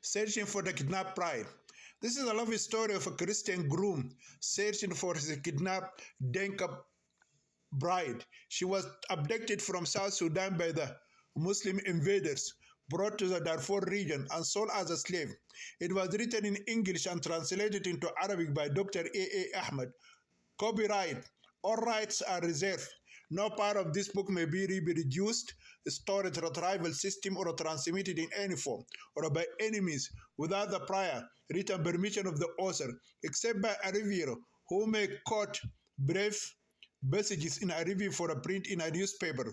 searching for the kidnapped bride. This is a lovely story of a Christian groom searching for his kidnapped Denka bride. She was abducted from South Sudan by the Muslim invaders, brought to the Darfur region and sold as a slave. It was written in English and translated into Arabic by Dr. A. Ahmed. Copyright. All rights are reserved. No part of this book may be reproduced, stored, retrieval system, or transmitted in any form, or by any means, without the prior written permission of the author, except by a reviewer who may quote brief passages in a review for a print in a newspaper,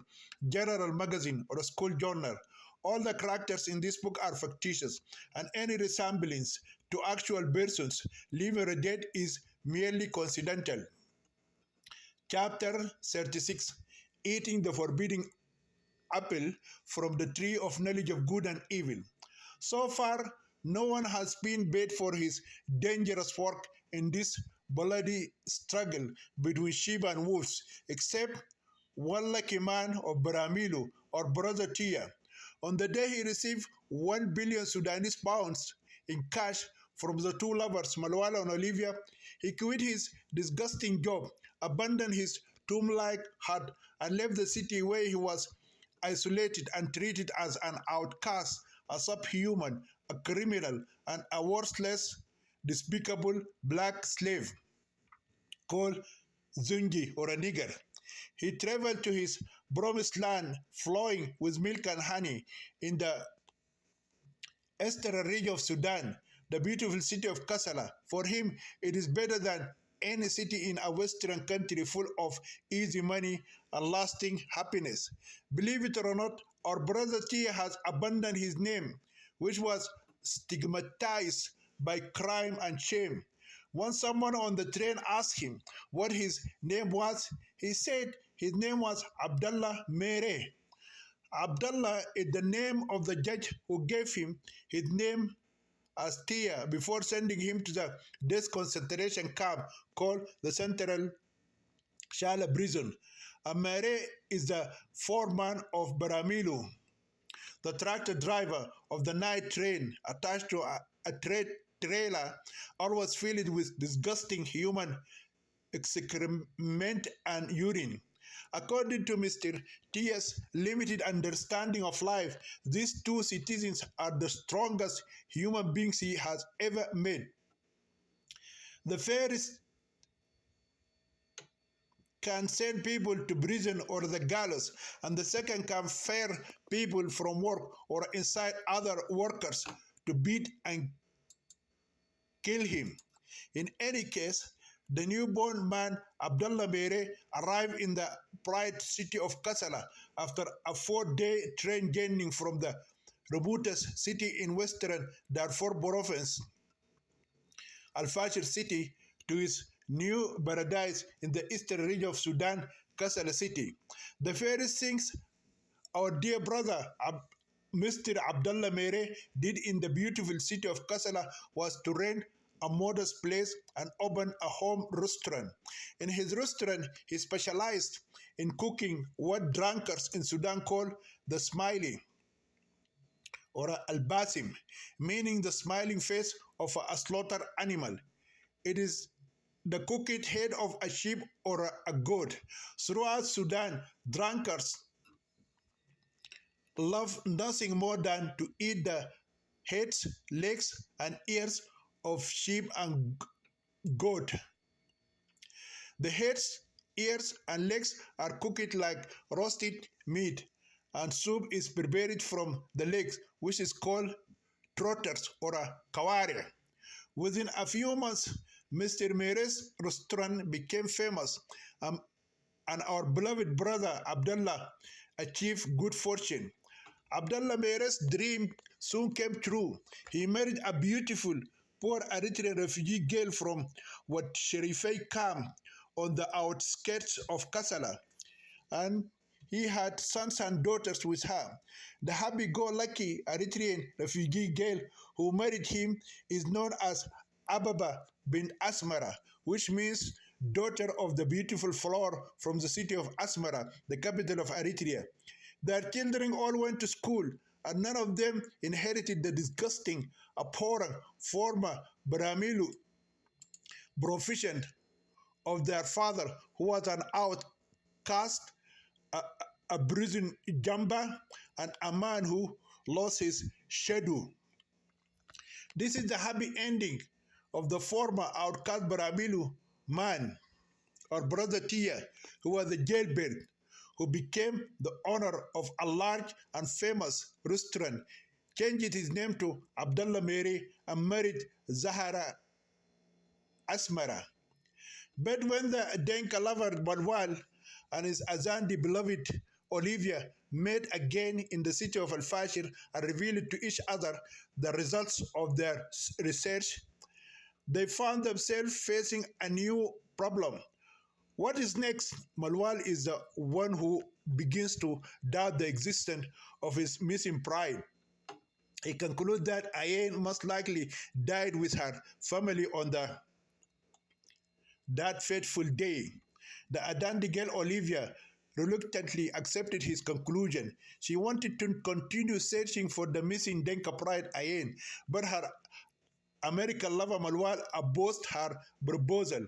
general magazine, or a school journal. All the characters in this book are fictitious, and any resemblance to actual persons living or dead is merely coincidental. Chapter 36. Eating the forbidden apple from the tree of knowledge of good and evil. So far, no one has been bait for his dangerous work in this bloody struggle between sheep and wolves, except one lucky man of Baramilu or Brother Tia. On the day he received 1 billion Sudanese pounds in cash from the two lovers, Malwala and Olivia, he quit his disgusting job, abandoned his tomb-like hut, and left the city where he was isolated and treated as an outcast, a subhuman, a criminal, and a worthless, despicable black slave called Zungi or a nigger. He traveled to his promised land flowing with milk and honey in the eastern region of Sudan, the beautiful city of Kassala. For him, it is better than any city in a western country full of easy money and lasting happiness. Believe it or not, our brother Tia has abandoned his name, which was stigmatized by crime and shame. Once someone on the train asked him what his name was, he said his name was Abdullah Mere. Abdullah is the name of the judge who gave him his name as Tia before sending him to the death concentration camp called the Central Shala prison. Amere is the foreman of Baramilu, the tractor driver of the night train attached to a trailer always filled with disgusting human excrement and urine. According to Mr. T.'s limited understanding of life, these two citizens are the strongest human beings he has ever met. The first can send people to prison or the gallows, and the second can fire people from work or incite other workers to beat and kill him. In any case, the newborn man Abdullah Mere arrived in the pride city of Kassala after a 4-day train journey from the Robutus city in western Darfur province, Al-Fashir city, to his new paradise in the eastern region of Sudan, Kassala city. The first things our dear brother Mr. Abdullah Mere did in the beautiful city of Kassala was to rent a modest place and open a home restaurant. In his restaurant, he specialized in cooking what drunkards in Sudan call the smiley or al-basim, meaning the smiling face of a slaughtered animal. It is the cooked head of a sheep or a goat. Throughout Sudan, drunkards love nothing more than to eat the heads, legs, and ears of sheep and goat. The heads, ears, and legs are cooked like roasted meat, and soup is prepared from the legs, which is called trotters or a kawari. Within a few months, Mr. Mere's restaurant became famous, and our beloved brother Abdullah achieved good fortune. Abdullah Mere's dream soon came true. He married a beautiful poor Eritrean refugee girl from what Sherifei camp on the outskirts of Kassala, and he had sons and daughters with her. The happy-go-lucky Eritrean refugee girl who married him is known as Ababa bin Asmara, which means daughter of the beautiful flower from the city of Asmara, the capital of Eritrea. Their children all went to school, and none of them inherited the disgusting, abhorrent former Brahmilu proficient of their father, who was an outcast, a, a bruising jamba, and a man who lost his shadow. This is the happy ending of the former outcast Brahmilu man, or Brother Tia, who was a jailbird, who became the owner of a large and famous restaurant, changed his name to Abdullah Mary, and married Zahara Asmara. But when the Denka lover Balwal and his Azandi beloved Olivia met again in the city of Al-Fashir and revealed to each other the results of their research, they found themselves facing a new problem. What is next? Malwal is the one who begins to doubt the existence of his missing pride. He concludes that Ayen most likely died with her family on that fateful day. The Adandi girl Olivia reluctantly accepted his conclusion. She wanted to continue searching for the missing Denka pride Ayen, but her American lover Malwal opposed her proposal.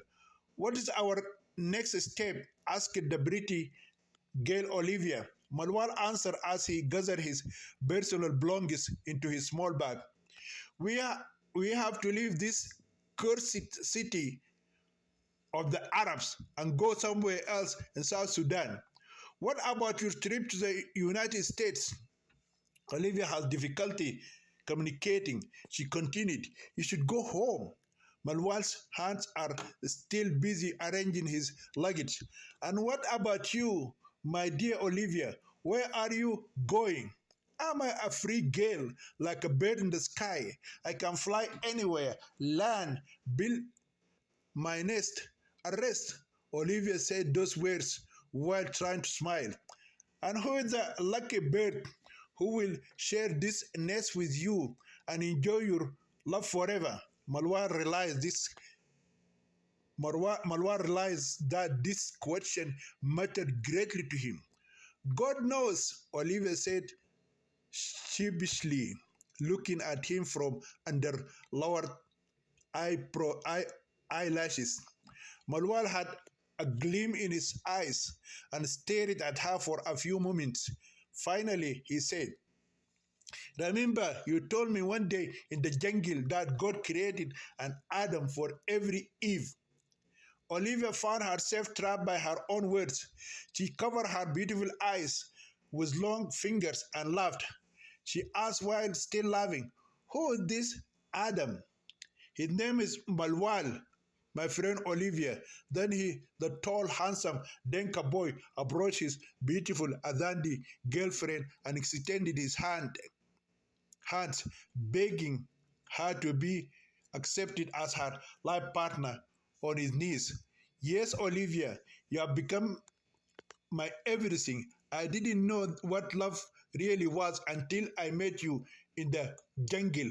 What is our next step? Asked the pretty girl Olivia. Malwal answered as he gathered his personal belongings into his small bag. We have to leave this cursed city of the Arabs and go somewhere else in South Sudan. What about your trip to the United States? Olivia has difficulty communicating. She continued, you should go home. Malwal's hands are still busy arranging his luggage. And what about you, my dear Olivia? Where are you going? Am I a free girl, like a bird in the sky? I can fly anywhere, land, build my nest, arrest. Olivia said those words while trying to smile. And who is the lucky bird who will share this nest with you and enjoy your love forever? Malwa realized that this question mattered greatly to him. God knows, Olivia said sheepishly, looking at him from under lowered eyelashes. Malwal had a gleam in his eyes and stared at her for a few moments. Finally, he said, remember, you told me one day in the jungle that God created an Adam for every Eve. Olivia found herself trapped by her own words. She covered her beautiful eyes with long fingers and laughed. She asked while still laughing, who is this Adam? His name is Malwal, my friend Olivia. Then the tall, handsome Denka boy, approached his beautiful Azandi girlfriend and extended his hands, begging her to be accepted as her life partner on his knees. Yes, Olivia, you have become my everything. I didn't know what love really was until I met you in the jungle.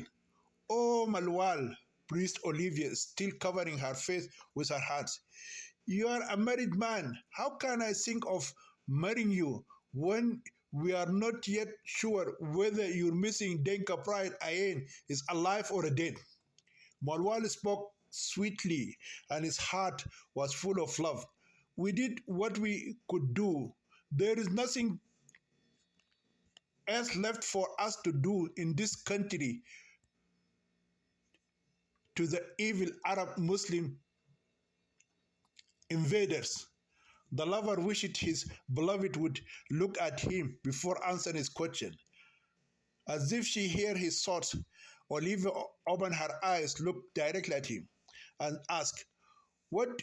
Oh, Malwal, breathed Olivia, still covering her face with her hands. You are a married man. How can I think of marrying you when we are not yet sure whether your missing Denka pride Ayen is alive or dead? Malwal spoke sweetly, and his heart was full of love. We did what we could do. There is nothing else left for us to do in this country to the evil Arab Muslim invaders. The lover wished his beloved would look at him before answering his question. As if she heard his thoughts, Olivia opened her eyes, looked directly at him, and asked, what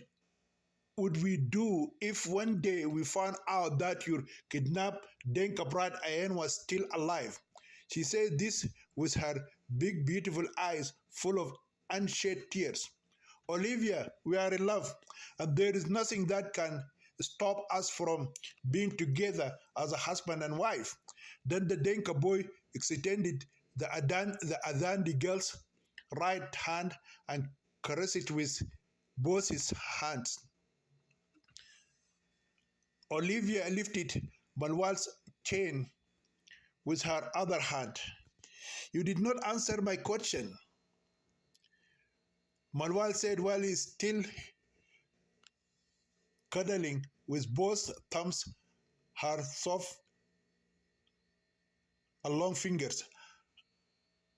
would we do if one day we found out that your kidnapped Denka bride Ayen was still alive? She said this with her big, beautiful eyes full of unshed tears. Olivia, we are in love, and there is nothing that can stop us from being together as a husband and wife. Then the Denka boy extended the Adandi girl's right hand and caressed it with both his hands. Olivia lifted Malwal's chain with her other hand. "You did not answer my question," Malwal said while he still cuddling with both thumbs her soft and long fingers.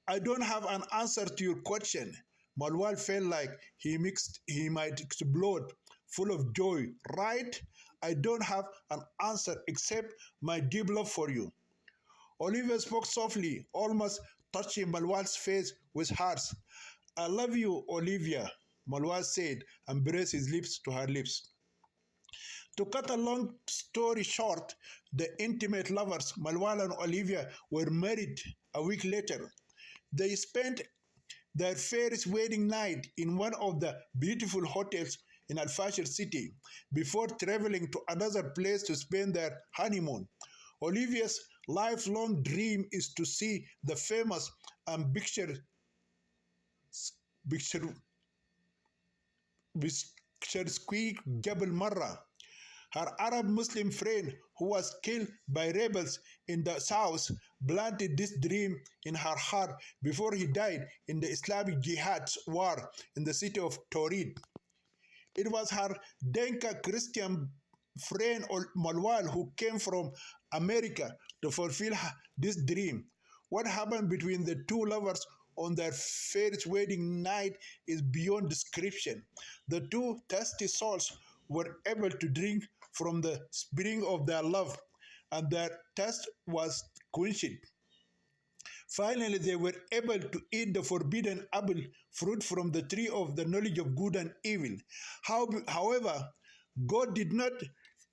"I don't have an answer to your question." Malwal felt like he might explode, full of joy. "Right? I don't have an answer except my deep love for you." Olivia spoke softly, almost touching Malwal's face with hers. "I love you, Olivia," Malwal said, and pressed his lips to her lips. To cut a long story short, the intimate lovers, Malwal and Olivia, were married a week later. They spent their first wedding night in one of the beautiful hotels in Al-Fashir city before traveling to another place to spend their honeymoon. Olivia's lifelong dream is to see the famous and picturesque Jabal Marra. Her Arab Muslim friend, who was killed by rebels in the south, planted this dream in her heart before he died in the Islamic Jihad war in the city of Taurid. It was her Denka Christian friend Malwal who came from America to fulfill this dream. What happened between the two lovers on their first wedding night is beyond description. The two thirsty souls were able to drink from the spring of their love, and their thirst was quenched. Finally, they were able to eat the forbidden apple fruit from the tree of the knowledge of good and evil. However, God did not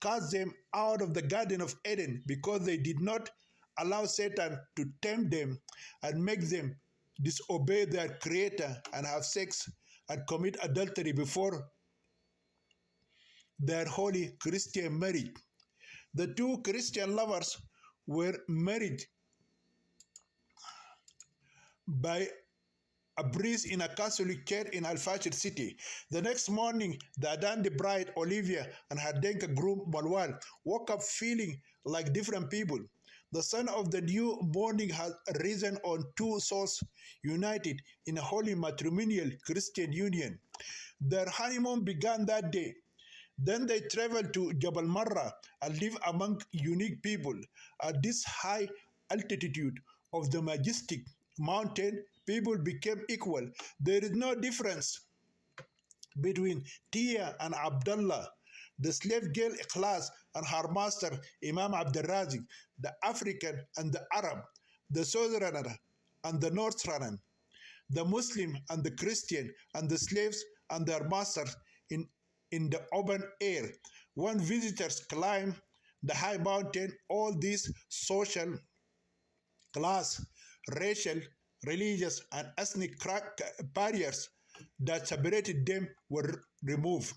cast them out of the Garden of Eden because they did not allow Satan to tempt them and make them disobey their Creator and have sex and commit adultery before their holy Christian marriage. The two Christian lovers were married by a priest in a Catholic church in Al-Fashir city. The next morning, the Adandi bride, Olivia, and her Denka groom, Malwal, woke up feeling like different people. The sun of the new morning had risen on two souls united in a holy matrimonial Christian union. Their honeymoon began that day. Then they traveled to Jabal Marra and lived among unique people. At this high altitude of the majestic mountain, people became equal. There is no difference between Tia and Abdullah, the slave girl Ikhlas and her master Imam Abdul Razik, the African and the Arab, the southerner and the northerner, the Muslim and the Christian, and the slaves and their masters in the open air. When visitors climb the high mountain, all these social, class, racial, religious, and ethnic barriers that separated them were removed.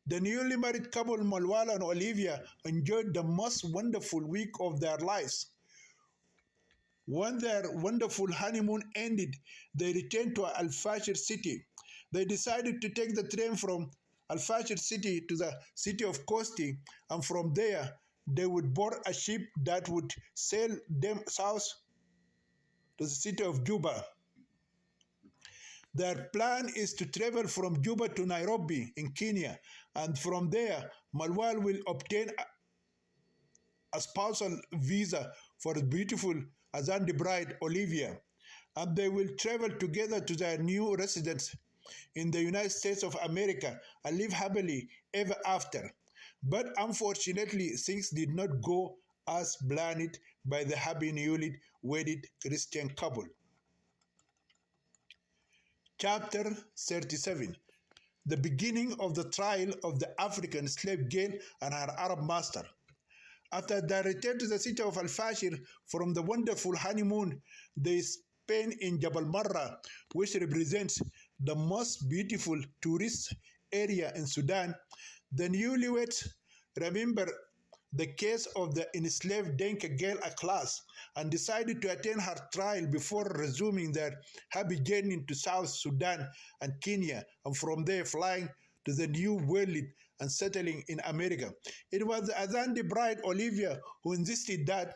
The newly married couple, Malwala and Olivia, enjoyed the most wonderful week of their lives. When their wonderful honeymoon ended, they returned to Al-Fashir city. They decided to take the train from Al-Fashir city to the city of Kosti, and from there they would board a ship that would sail them south to the city of Juba. Their plan is to travel from Juba to Nairobi in Kenya, and from there Malwal will obtain a spousal visa for the beautiful Azandi bride Olivia, and they will travel together to their new residence in the United States of America and live happily ever after. But unfortunately, things did not go as planned by the happy newly wedded Christian couple. Chapter 37. The beginning of the trial of the African slave girl and her Arab master. After their return to the city of Al-Fashir from the wonderful honeymoon they spent in Jabal Marra, which represents the most beautiful tourist area in Sudan, the newlyweds remember the case of the enslaved Denka girl Ikhlas and decided to attend her trial before resuming their happy journey to South Sudan and Kenya, and from there flying to the new world and settling in America. It was the Azandi bride Olivia who insisted that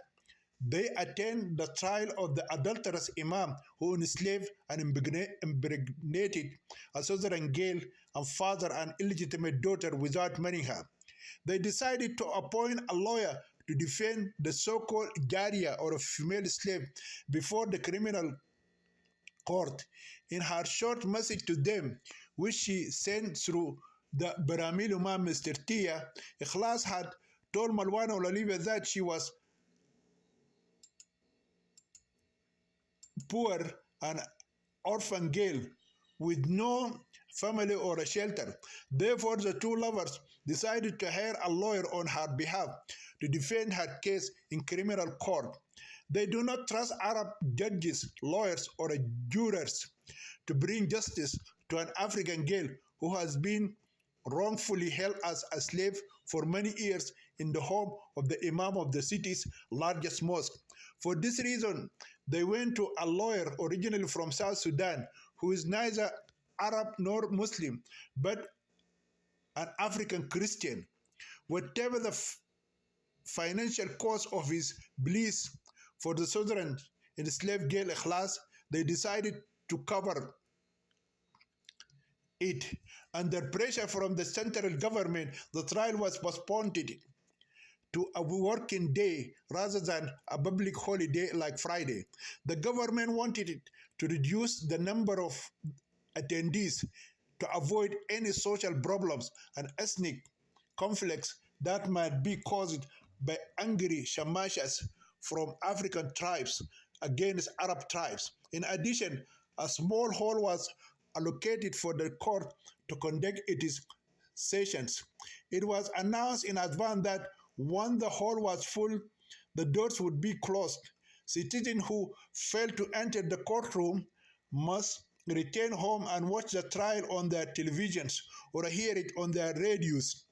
They attend the trial of the adulterous imam who enslaved and impregnated a Southern girl and father an illegitimate daughter without marrying her. They decided to appoint a lawyer to defend the so-called Jaria or a female slave before the criminal court. In her short message to them, which she sent through the Baramil Umam Mr. Tia, Ikhlas had told Malwana Olivia that she was poor and orphan girl with no family or a shelter. Therefore, the two lovers decided to hire a lawyer on her behalf to defend her case in criminal court. They do not trust Arab judges, lawyers, or jurors to bring justice to an African girl who has been wrongfully held as a slave for many years in the home of the Imam of the city's largest mosque. For this reason, they went to a lawyer originally from South Sudan who is neither Arab nor Muslim, but an African Christian. Whatever the financial cost of his bliss for the Southern enslaved girl Ikhlas, they decided to cover it. Under pressure from the central government, the trial was postponed to a working day rather than a public holiday like Friday. The government wanted it to reduce the number of attendees to avoid any social problems and ethnic conflicts that might be caused by angry shamashas from African tribes against Arab tribes. In addition, a small hall was allocated for the court to conduct its sessions. It was announced in advance that once the hall was full, the doors would be closed. Citizens who failed to enter the courtroom must return home and watch the trial on their televisions or hear it on their radios.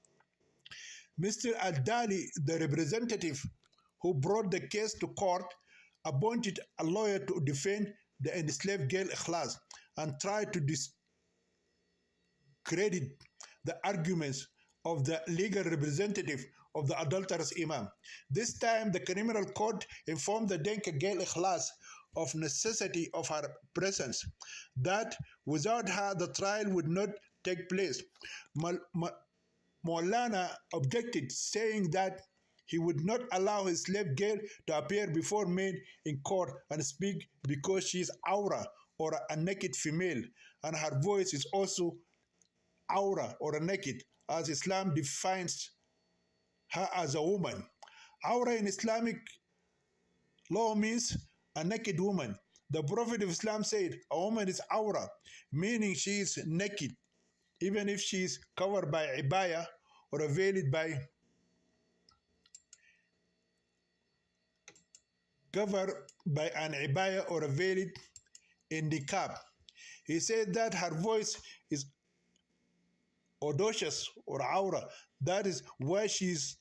Mr. Al-Dali, the representative who brought the case to court, appointed a lawyer to defend the enslaved girl Ikhlas and tried to discredit the arguments of the legal representative of the adulterous imam. This time, the criminal court informed the Denka girl Ikhlas of necessity of her presence, that without her the trial would not take place. Maulana objected, saying that he would not allow his slave girl to appear before men in court and speak because she is aura or a naked female, and her voice is also aura or a naked, as Islam defines her as a woman. Aura in Islamic law means a naked woman. The Prophet of Islam said a woman is aura, meaning she is naked, even if she is covered by ibaya or veiled by an ibaya or veiled in the cap. He said that her voice is audacious or aura. That is why she is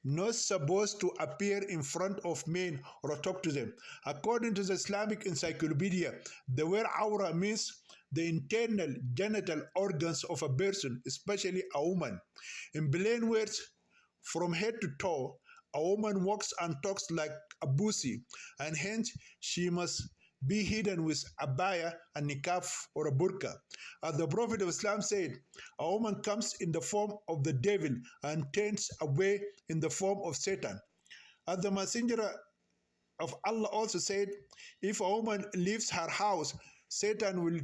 not supposed to appear in front of men or talk to them. According to the Islamic Encyclopedia, the word aura means the internal genital organs of a person, especially a woman. In plain words, from head to toe, a woman walks and talks like a pussy, and hence she must be hidden with a abaya, a niqab, or a burqa. As the Prophet of Islam said, a woman comes in the form of the devil and turns away in the form of Satan. As the Messenger of Allah also said, if a woman leaves her house, Satan will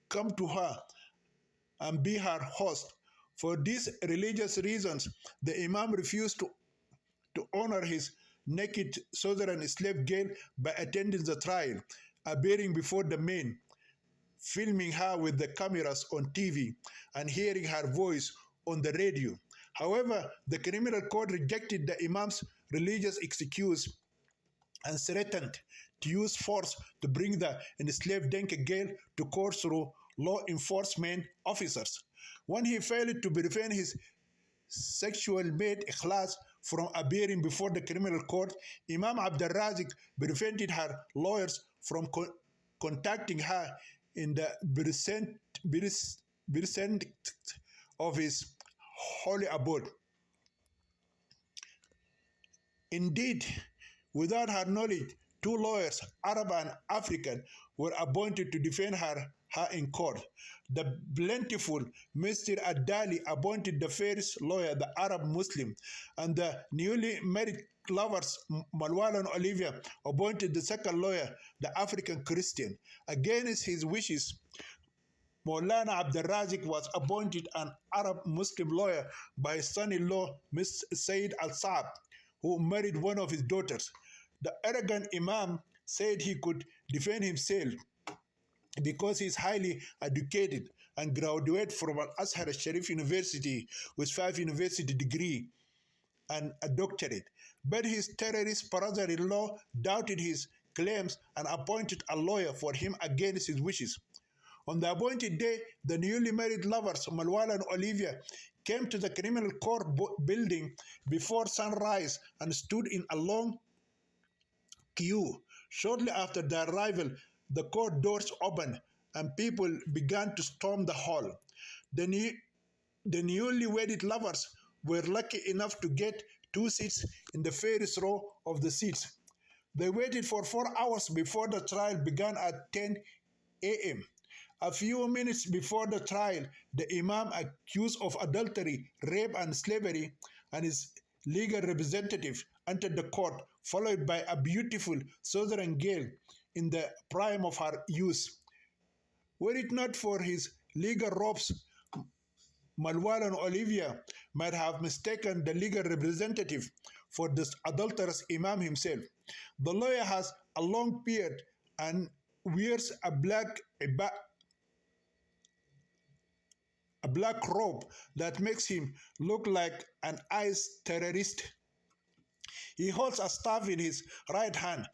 come to her and be her host. For these religious reasons, the Imam refused to honor his naked southern slave girl by attending the trial, appearing before the men, filming her with the cameras on TV, and hearing her voice on the radio. However, the criminal court rejected the Imam's religious excuse and threatened to use force to bring the enslaved Denka girl to court through law enforcement officers. When he failed to prevent his sexual mate Ikhlas from appearing before the criminal court, Imam Abdul Razik prevented her lawyers from contacting her in the precinct of his holy abode. Indeed, Without her knowledge, two lawyers, Arab and African, were appointed to defend her in court. The plentiful Mr. Adali appointed the first lawyer, the Arab Muslim, and the newly married lovers, Malwal and Olivia, appointed the second lawyer, the African Christian. Against his wishes, Maulana Abdul Razik was appointed an Arab Muslim lawyer by his son-in-law, Ms. Said al-Saab, who married one of his daughters. The arrogant Imam said he could defend himself because he is highly educated and graduated from Al-Azhar Sharif University with 5 university degree and a doctorate. But his terrorist brother-in-law doubted his claims and appointed a lawyer for him against his wishes. On the appointed day, the newly married lovers, Malwal and Olivia, came to the criminal court building before sunrise and stood in a long queue. Shortly after their arrival, the court doors opened and people began to storm the hall. The newly wedded lovers were lucky enough to get 2 seats in the first row of the seats. They waited for 4 hours before the trial began at 10 a.m. A few minutes before the trial, the Imam accused of adultery, rape, and slavery, and his legal representative entered the court, followed by a beautiful southern girl in the prime of her youth. Were it not for his legal robes, Malwal and Olivia might have mistaken the legal representative for the adulterous Imam himself. The lawyer has a long beard and wears a black robe that makes him look like an IS terrorist. He holds a staff in his right hand,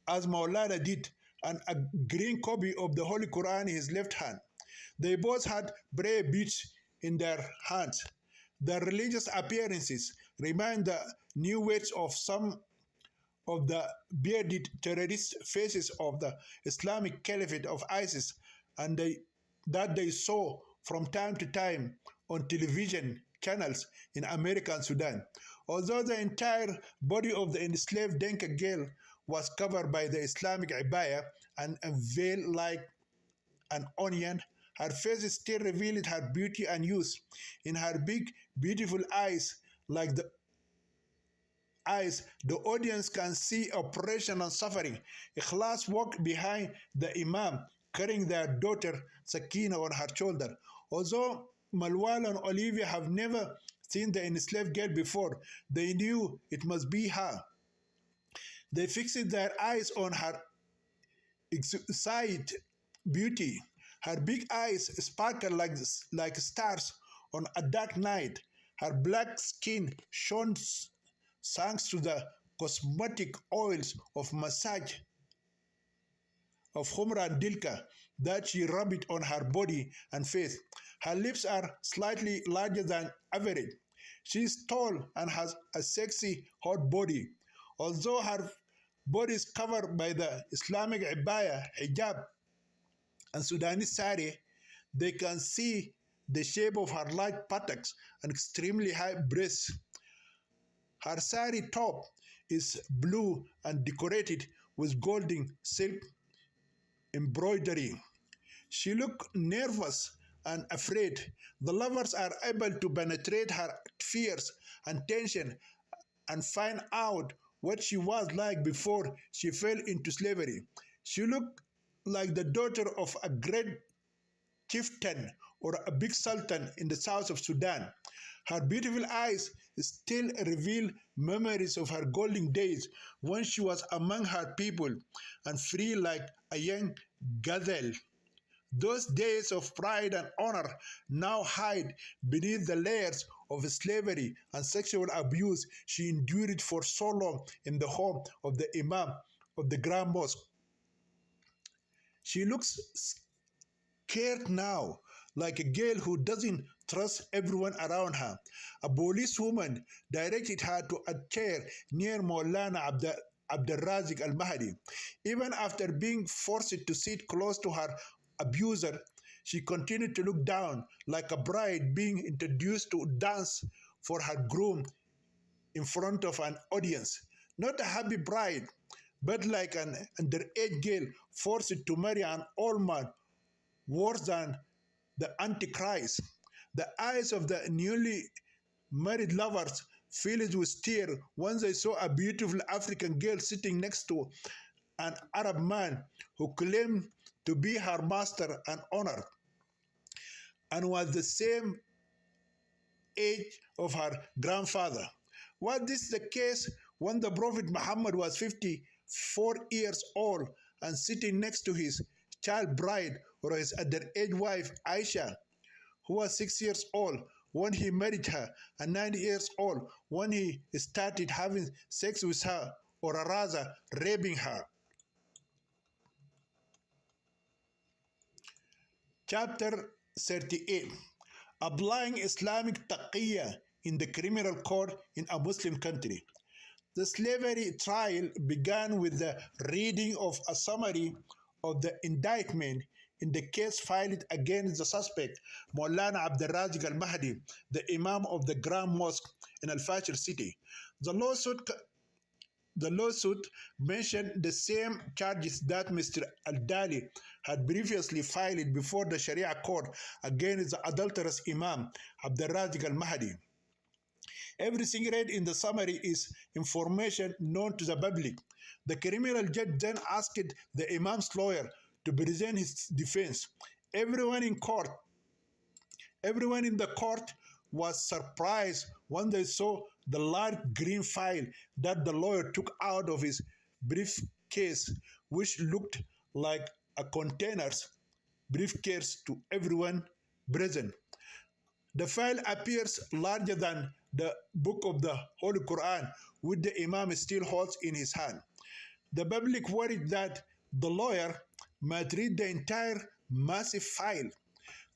as Maulana did, and a green copy of the Holy Quran in his left hand. They both had prayer beads in their hands. Their religious appearances remind the new weights of some of the bearded terrorist faces of the Islamic Caliphate of ISIS and that they saw from time to time on television channels in America and Sudan. Although the entire body of the enslaved Denka girl was covered by the Islamic abaya and a veil like an onion, her face still revealed her beauty and youth. In her big, beautiful eyes, like the eyes, the audience can see oppression and suffering. Ikhlas walked behind the Imam, carrying their daughter Sakina on her shoulder. Although Malwal and Olivia have never seen the enslaved girl before, they knew it must be her. They fixed their eyes on her exquisite beauty. Her big eyes sparkled like stars on a dark night. Her black skin shone thanks to the cosmetic oils of massage of Humra and Dilka that she rubbed on her body and face. Her lips are slightly larger than average. She is tall and has a sexy, hot body. Although her body is covered by the Islamic abaya, hijab, and Sudanese sari, they can see the shape of her light buttocks and extremely high breasts. Her sari top is blue and decorated with golden silk embroidery. She looks nervous and afraid. The lovers are able to penetrate her fears and tension and find out what she was like before she fell into slavery. She looked like the daughter of a great chieftain or a big sultan in the south of Sudan. Her beautiful eyes still reveal memories of her golden days when she was among her people and free like a young gazelle. Those days of pride and honor now hide beneath the layers of slavery and sexual abuse she endured for so long in the home of the Imam of the Grand Mosque. She looks scared now, like a girl who doesn't trust everyone around her. A policewoman directed her to a chair near Maulana Abdul Razik al-Mahdi. Even after being forced to sit close to her abuser, she continued to look down like a bride being introduced to dance for her groom in front of an audience. not a happy bride, but like an underage girl forced to marry an old man, worse than the Antichrist. The eyes of the newly married lovers filled with tears when they saw a beautiful African girl sitting next to an Arab man who claimed to be her master and honor and was the same age of her grandfather. Was this the case when the Prophet Muhammad was 54 years old and sitting next to his child bride or his underage wife Aisha, who was 6 years old when he married her and 9 years old when he started having sex with her, or rather raping her? Chapter 38. Applying Islamic taqiyya in the criminal court in a Muslim country. The slavery trial began with the reading of a summary of the indictment in the case filed against the suspect, Maulana Abdul al-Mahdi, the Imam of the Grand Mosque in Al-Fashir city. The lawsuit mentioned the same charges that Mr. Al-Dali had previously filed before the Sharia court against the adulterous Imam Abdul al-Mahdi. Everything read in the summary is information known to the public. The criminal judge then asked the Imam's lawyer to present his defense. Everyone in the court was surprised when they saw the large green file that the lawyer took out of his briefcase, which looked like a container's briefcase to everyone present. The file appears larger than the book of the Holy Quran, which the Imam still holds in his hand. The public worried that the lawyer might read the entire massive file.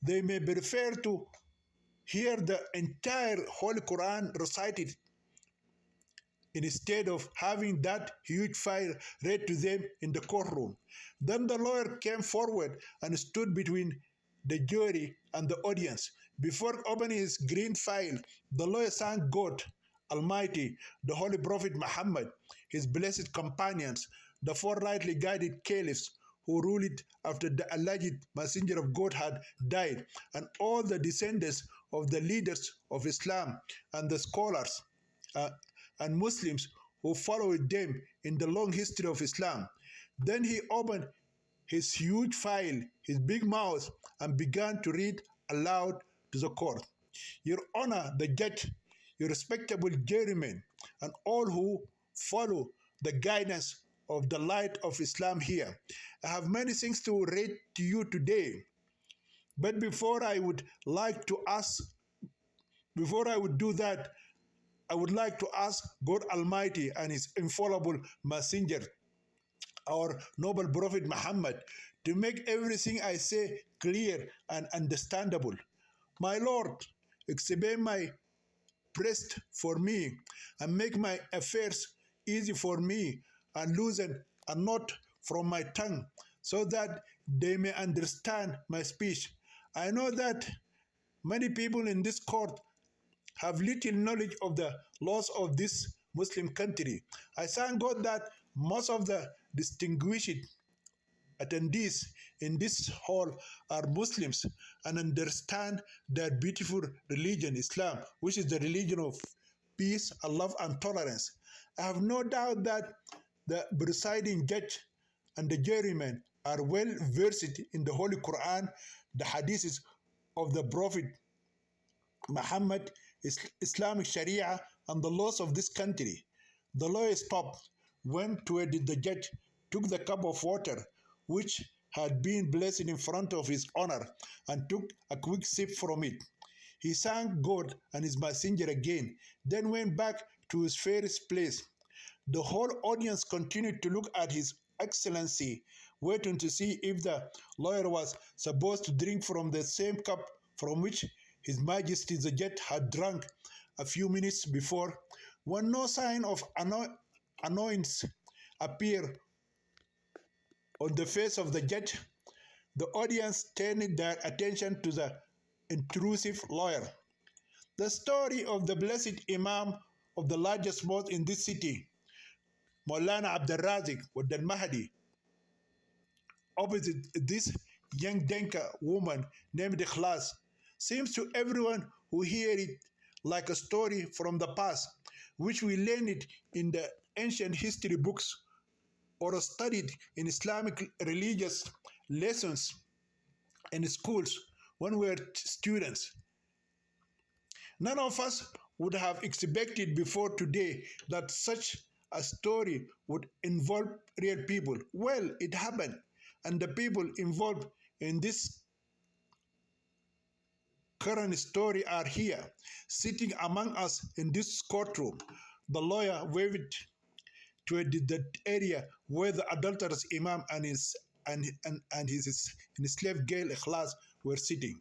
They may prefer to hear the entire Holy Quran recited instead of having that huge file read to them in the courtroom. Then the lawyer came forward and stood between the jury and the audience. Before opening his green file, the lawyer thanked God Almighty, the Holy Prophet Muhammad, his blessed companions, the four rightly guided caliphs who ruled after the alleged messenger of God had died, and all the descendants of the leaders of Islam and the scholars and Muslims who followed them in the long history of Islam. Then he opened his huge file, his big mouth, and began to read aloud to the court. Your Honor, the judge, your respectable jurymen, and all who follow the guidance of the light of Islam here. I have many things to read to you today. But before I would do that, I would like to ask God Almighty and His infallible messenger, our noble Prophet Muhammad, to make everything I say clear and understandable. My Lord, expand my breast for me and make my affairs easy for me, and loosen a knot from my tongue so that they may understand my speech. I know that many people in this court have little knowledge of the laws of this Muslim country. I thank God that most of the distinguished attendees in this hall are Muslims and understand their beautiful religion, Islam, which is the religion of peace and love and tolerance. I have no doubt that the presiding judge and the jurymen are well versed in the Holy Quran, the hadiths of the Prophet Muhammad, Islamic Sharia, and the laws of this country. The lawyer stopped, went toward the judge, took the cup of water, which had been blessed in front of his honor, and took a quick sip from it. He thanked God and his messenger again, then went back to his fairest place. The whole audience continued to look at His Excellency, waiting to see if the lawyer was supposed to drink from the same cup from which His Majesty the Judge had drunk a few minutes before. When no sign of annoyance appeared on the face of the judge, the audience turned their attention to the intrusive lawyer. The story of the blessed Imam of the largest mosque in this city Maulana Abdul Razik with the Mahdi. Opposite this young Denka woman named Ikhlas seems to everyone who hear it like a story from the past, which we learn it in the ancient history books or studied in Islamic religious lessons in schools when we were students. None of us would have expected before today that such a story would involve real people. Well, it happened, and the people involved in this current story are here, sitting among us in this courtroom. The lawyer waved to the area where the adulterous imam and his enslaved girl Ikhlas were sitting.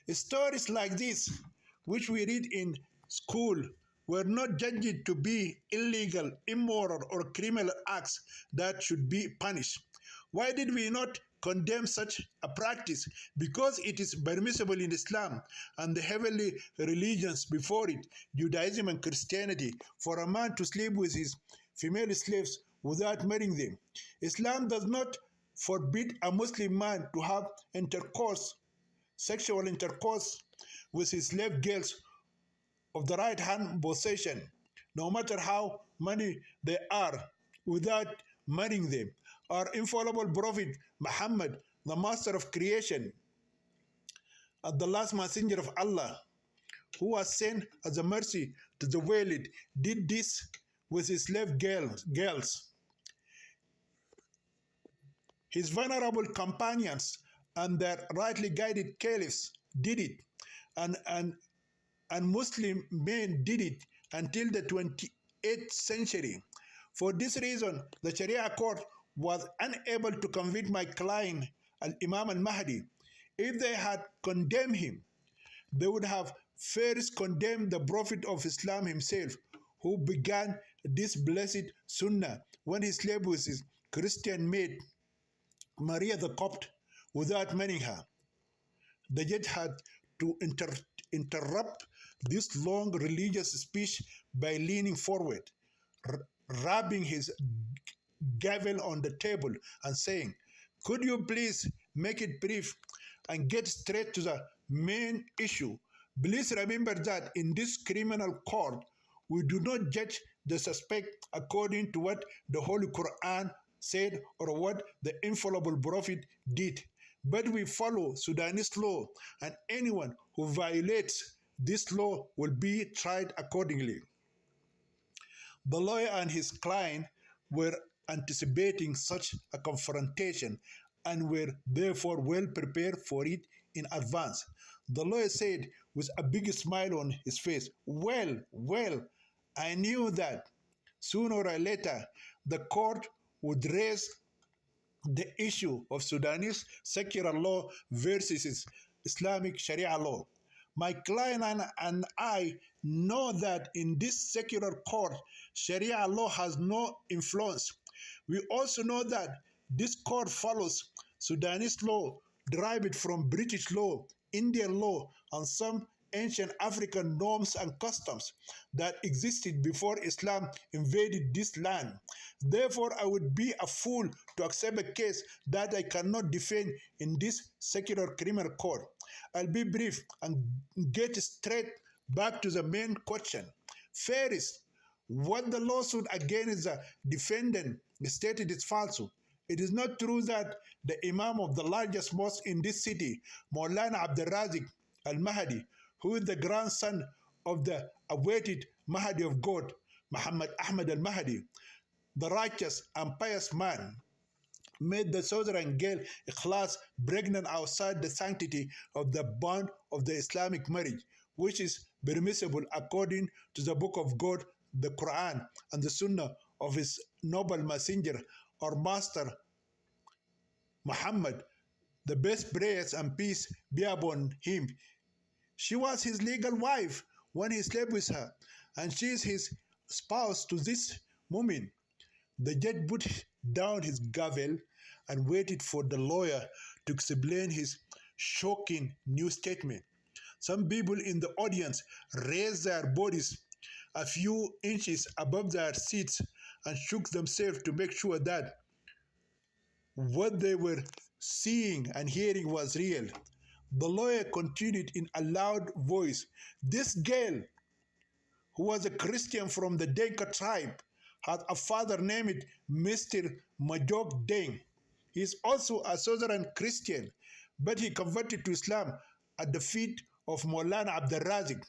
Stories like this, which we read in school, were not judged to be illegal, immoral, or criminal acts that should be punished. Why did we not condemn such a practice? Because it is permissible in Islam and the heavenly religions before it, Judaism and Christianity, for a man to sleep with his female slaves without marrying them. Islam does not forbid a Muslim man to have sexual intercourse with his slave girls of the right hand possession, no matter how many they are, without marrying them. Our infallible Prophet Muhammad, the master of creation, the last messenger of Allah, who was sent as a mercy to the world, did this with his slave girls. His venerable companions and their rightly guided caliphs did it, and Muslim men did it until the 28th century. For this reason, the Sharia court was unable to convict my client, Imam al-Mahdi. If they had condemned him, they would have first condemned the Prophet of Islam himself, who began this blessed sunnah when he slept with his Christian maid, Maria the Copt, without marrying her. The judge had to interrupt this long religious speech by leaning forward, rubbing his gavel on the table and saying, "Could you please make it brief and get straight to the main issue? Please remember that in this criminal court, we do not judge the suspect according to what the Holy Quran said or what the infallible Prophet did, but we follow Sudanese law, and anyone who violates this law will be tried accordingly." The lawyer and his client were anticipating such a confrontation and were therefore well prepared for it in advance. The lawyer said with a big smile on his face, well, I knew that sooner or later the court would raise the issue of Sudanese secular law versus Islamic Sharia law. My client and I know that in this secular court, Sharia law has no influence. We also know that this court follows Sudanese law derived from British law, Indian law, and some ancient African norms and customs that existed before Islam invaded this land. Therefore, I would be a fool to accept a case that I cannot defend in this secular criminal court. I'll be brief and get straight back to the main question. First, what the lawsuit against the defendant stated is false. It is not true that the Imam of the largest mosque in this city, Maulana Abdul Razik al-Mahdi, who is the grandson of the awaited Mahdi of God, Muhammad Ahmad al-Mahdi, the righteous and pious man, made the southern girl Ikhlas pregnant outside the sanctity of the bond of the Islamic marriage, which is permissible according to the book of God, the Quran, and the Sunnah of his noble messenger, our master Muhammad, the best prayers and peace be upon him. She was his legal wife when he slept with her, and she is his spouse to this moment. The judge put down his gavel and waited for the lawyer to explain his shocking new statement. Some people in the audience raised their bodies a few inches above their seats and shook themselves to make sure that what they were seeing and hearing was real. The lawyer continued in a loud voice, "This girl, who was a Christian from the Denka tribe, had a father named Mr. Majok Deng. He is also a Southern Christian, but he converted to Islam at the feet of Maulana Abdul.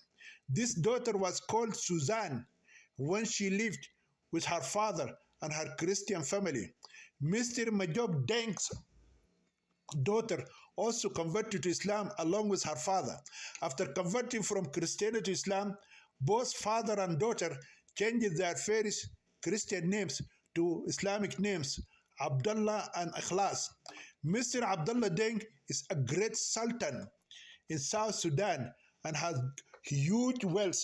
This daughter was called Suzanne when she lived with her father and her Christian family. Mr. Majok Deng's daughter also converted to Islam along with her father. After converting from Christianity to Islam, both father and daughter changed their various Christian names to Islamic names, Abdullah and Ikhlas. Mr. Abdullah Deng is a great sultan in South Sudan and has huge wealth.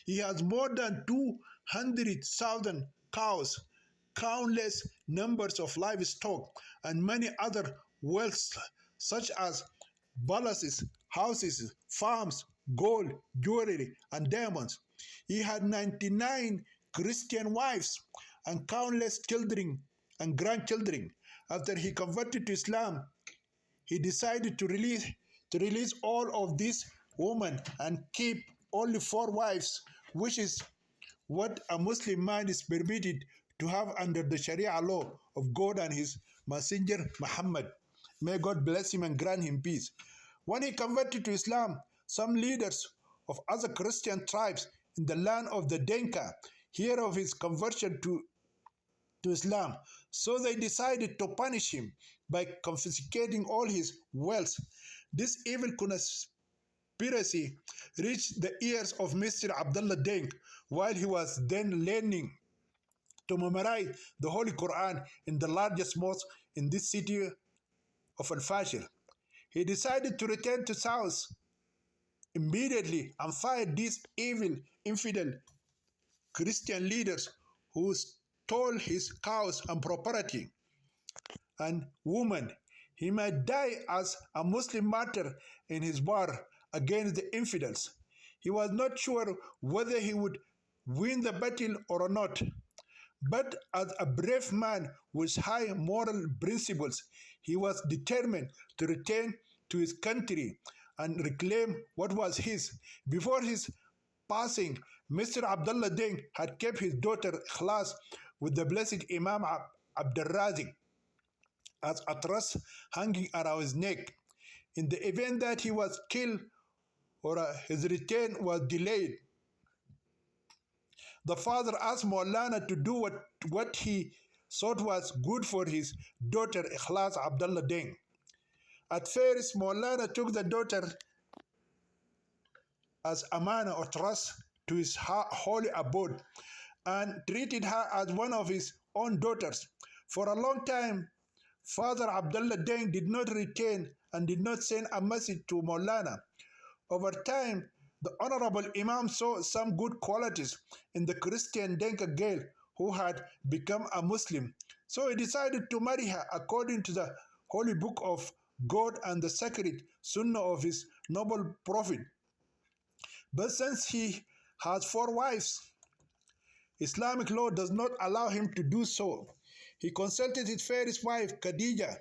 He has more than 200,000 cows, countless numbers of livestock, and many other wealth such as palaces, houses, farms, gold, jewelry, and diamonds. He had 99 Christian wives and countless children and grandchildren. After he converted to Islam, he decided to release all of these women and keep only 4 wives, which is what a Muslim man is permitted to have under the Sharia law of God and his messenger Muhammad. May God bless him and grant him peace. When he converted to Islam, some leaders of other Christian tribes in the land of the Denka heard of his conversion to Islam, so they decided to punish him by confiscating all his wealth. This evil conspiracy reached the ears of Mr. Abdullah Deng while he was then learning to memorize the Holy Quran in the largest mosque in this city of Al-Fashir. He decided to return to South immediately and fight these evil, infidel Christian leaders who stole his cows and property and women. He might die as a Muslim martyr in his war against the infidels. He was not sure whether he would win the battle or not. But as a brave man with high moral principles, he was determined to return to his country and reclaim what was his. Before his passing, Mr. Abdullah Deng had kept his daughter Ikhlas with the blessed Imam Abdul as a trust hanging around his neck. In the event that he was killed or his return was delayed, the father asked Maulana to do what he thought was good for his daughter Ikhlas Abdullah Deng. At first, Maulana took the daughter as amana or trust to his holy abode and treated her as one of his own daughters. For a long time, Father Abdullah Deng did not return and did not send a message to Maulana. Over time, the Honorable Imam saw some good qualities in the Christian Denka girl who had become a Muslim. So he decided to marry her according to the holy book of God and the sacred sunnah of his noble prophet. But since he has 4 wives, Islamic law does not allow him to do so. He consulted his first wife, Khadija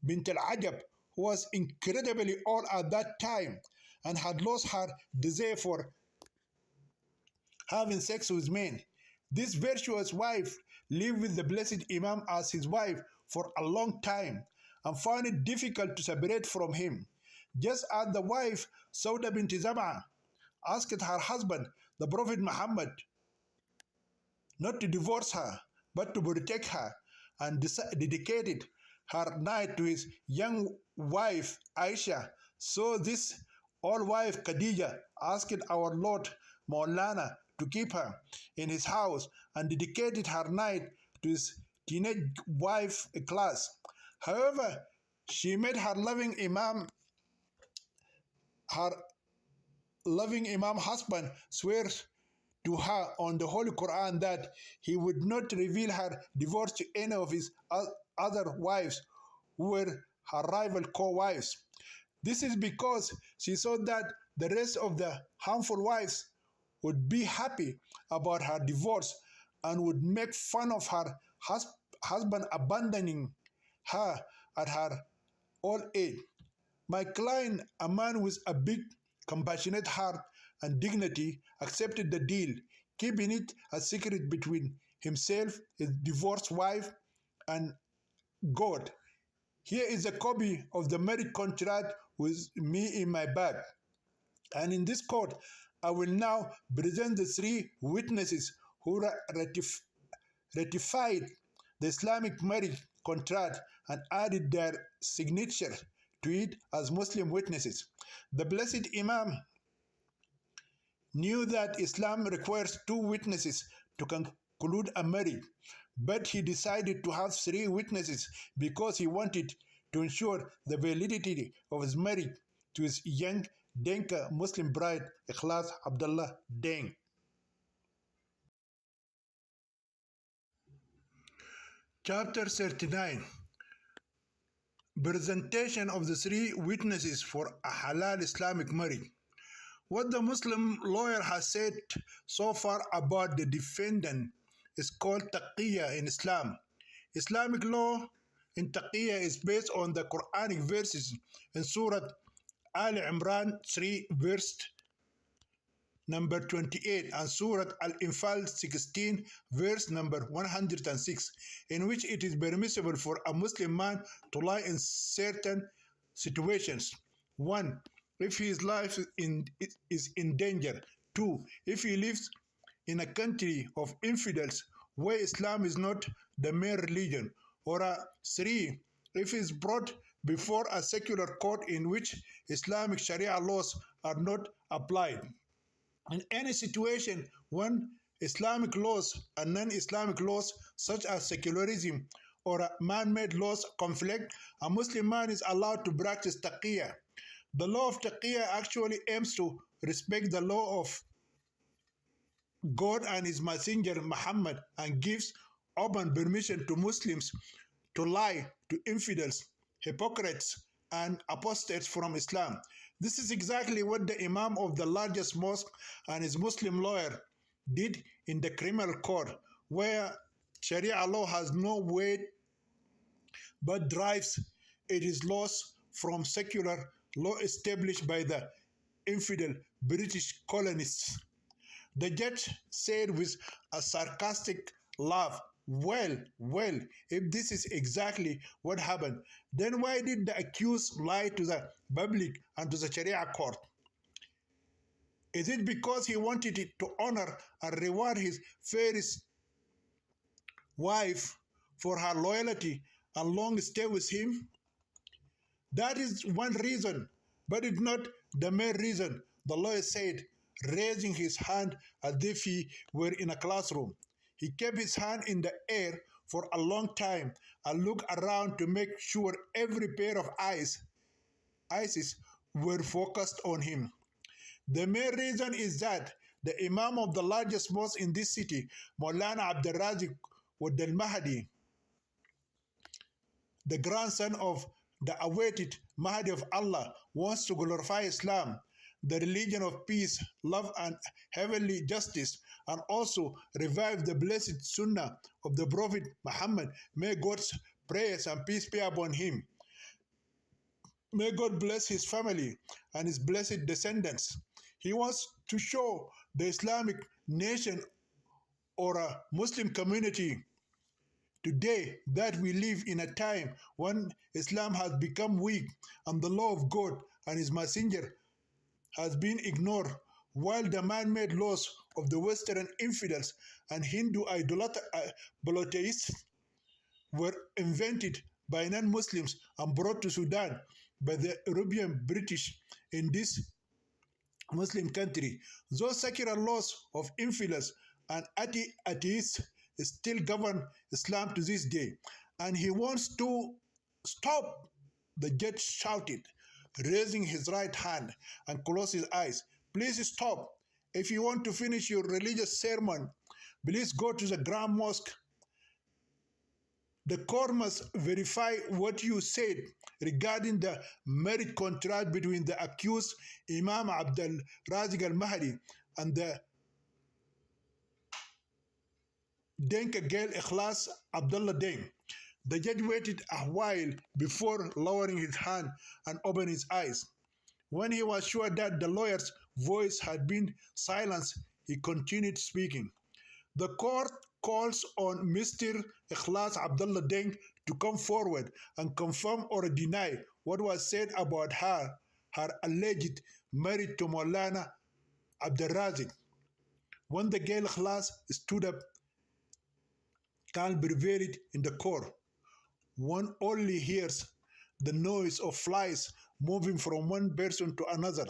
bint al-Ajab, who was incredibly old at that time and had lost her desire for having sex with men. This virtuous wife lived with the blessed Imam as his wife for a long time and found it difficult to separate from him. Just as the wife, Sauda bint Zam'a, asked her husband, the Prophet Muhammad, not to divorce her, but to protect her, and dedicated her night to his young wife, Aisha. So this old wife, Khadija, asked our Lord Maulana to keep her in his house and dedicated her night to his teenage wife, Ikhlas. However, she made her loving Imam husband swear to her on the Holy Quran that he would not reveal her divorce to any of his other wives who were her rival co-wives. This is because she saw that the rest of the harmful wives would be happy about her divorce and would make fun of her husband abandoning her at her old age. My client, a man with a big, compassionate heart and dignity, accepted the deal, keeping it a secret between himself, his divorced wife, and God. Here is a copy of the marriage contract with me in my bag. And in this court, I will now present the three witnesses who ratified the Islamic marriage contract and added their signature to it as Muslim witnesses. The Blessed Imam knew that Islam requires two witnesses to conclude a marriage, but he decided to have three witnesses because he wanted to ensure the validity of his marriage to his young Denka Muslim bride, Ikhlas Abdullah Deng. Chapter 39. Presentation of the three witnesses for a halal Islamic marriage. What the Muslim lawyer has said so far about the defendant is called taqiyya in Islam. Islamic law in taqiyya is based on the Quranic verses in Surah Al Imran 3 verse number 28 and Surah Al-Infal 16 verse number 106, in which it is permissible for a Muslim man to lie in certain situations. 1. If his life is in danger. 2. If he lives in a country of infidels where Islam is not the main religion. Or 3. If he is brought before a secular court in which Islamic Sharia laws are not applied. In any situation when Islamic laws and non-Islamic laws such as secularism or man-made laws conflict, a Muslim man is allowed to practice taqiyya. The law of taqiyya actually aims to respect the law of God and his messenger Muhammad and gives open permission to Muslims to lie to infidels, hypocrites, and apostates from Islam. This is exactly what the Imam of the largest mosque and his Muslim lawyer did in the criminal court, where Sharia law has no weight but drives its laws from secular law established by the infidel British colonists. The judge said with a sarcastic laugh, well, if this is exactly what happened, then why did the accused lie to the public and to the Sharia court? Is it because he wanted to honor and reward his fairest wife for her loyalty and long stay with him? That is one reason, but it's not the main reason, the lawyer said, raising his hand as if he were in a classroom. He kept his hand in the air for a long time and looked around to make sure every pair of eyes were focused on him. The main reason is that the Imam of the largest mosque in this city, Maulana Abdul Mahdi, the grandson of the awaited Mahdi of Allah, wants to glorify Islam, the religion of peace, love, and heavenly justice, and also revive the blessed Sunnah of the Prophet Muhammad. May God's praise and peace be upon him. May God bless his family and his blessed descendants. He wants to show the Islamic nation or a Muslim community today that we live in a time when Islam has become weak and the law of God and his messenger has been ignored, while the man-made laws of the Western infidels and Hindu polytheists were invented by non-Muslims and brought to Sudan by the European British in this Muslim country. Those secular laws of infidels and atheists still govern Islam to this day, and he wants to stop. The judge shouted, raising his right hand and closed his eyes. Please stop. If you want to finish your religious sermon, please go to the Grand Mosque. The court must verify what you said regarding the marriage contract between the accused Imam Abdul Razik al-Mahdi and Denka girl Ikhlas Abdullah Deng. The judge waited a while before lowering his hand and opening his eyes. When he was sure that the lawyer's voice had been silenced, he continued speaking. The court calls on Mr. Ikhlas Abdullah Deng to come forward and confirm or deny what was said about her alleged marriage to Maulana Abdurrazik. When the girl Ikhlas stood up, calm prevailed in the court. One only hears the noise of flies moving from one person to another.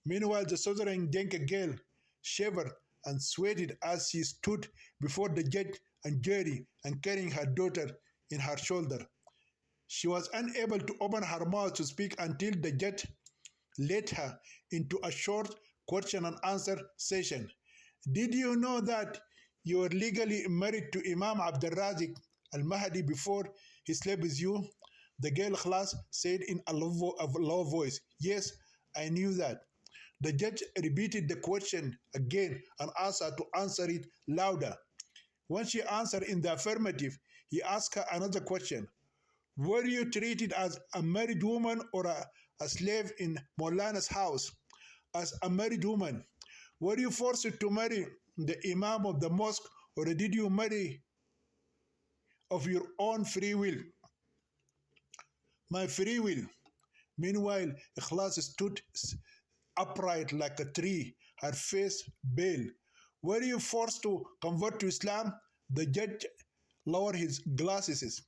Meanwhile, the Southern Denka girl shivered and sweated as she stood before the judge and jury and carrying her daughter in her shoulder. She was unable to open her mouth to speak until the judge led her into a short question and answer session. Did you know that you were legally married to Imam Abdul Razik Al Mahdi before he slept with you? The girl class said in a low voice, Yes, I knew that. The judge repeated the question again and asked her to answer it louder. When she answered in the affirmative, he asked her another question. Were you treated as a married woman or a slave in Maulana's house? As a married woman. Were you forced to marry the imam of the mosque or did you marry of your own free will? My free will. Meanwhile, Ikhlas stood upright like a tree, her face pale. Were you forced to convert to Islam? The judge lowered his glasses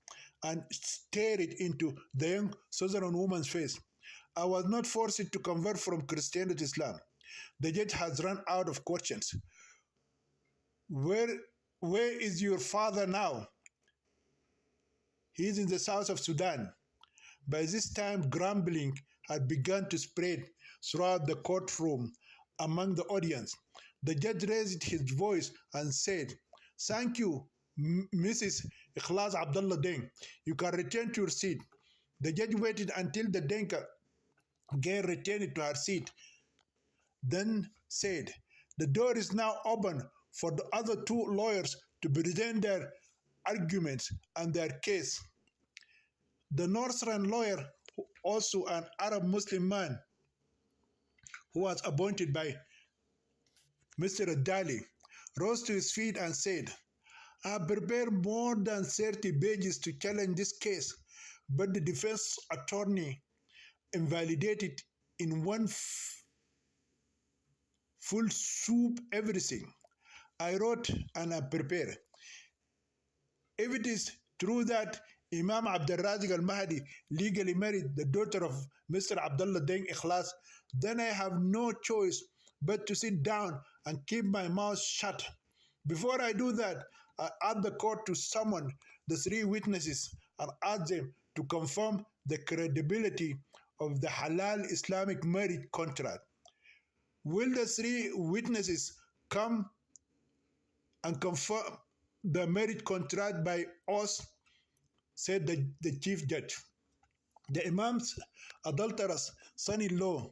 and stared into the young Southern woman's face. I was not forced to convert from Christianity to Islam. The judge has run out of questions. Where is your father now? He is in the south of Sudan. By this time, grumbling had begun to spread throughout the courtroom among the audience. The judge raised his voice and said, Thank you, Mrs. Ikhlas Abdullah Deng. You can return to your seat. The judge waited until the Denka girl returned to her seat, then said, The door is now open for the other two lawyers to present their arguments and their case. The Northern lawyer, also an Arab Muslim man who was appointed by Mr. Adali, rose to his feet and said, I have prepared more than 30 pages to challenge this case, but the defense attorney invalidated in one full swoop everything. I wrote and I prepared. If it is true that Imam Abdul Razik Al Mahdi legally married the daughter of Mr. Abdullah Deng Ikhlas, then I have no choice but to sit down and keep my mouth shut. Before I do that, I ask the court to summon the three witnesses and ask them to confirm the credibility of the halal Islamic marriage contract. Will the three witnesses come and confirm the marriage contract by us? Said the chief judge. The imam's adulterous son-in-law,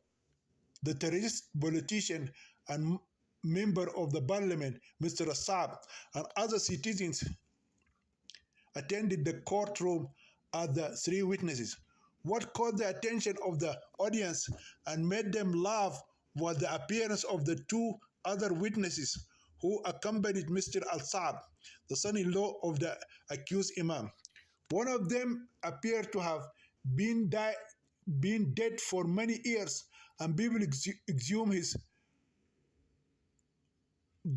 the terrorist politician and member of the parliament, Mr. Saab, and other citizens attended the courtroom as the three witnesses. What caught the attention of the audience and made them laugh was the appearance of the two other witnesses who accompanied Mr. Al-Saab, the son-in-law of the accused imam. One of them appeared to have been dead for many years, and people exhumed his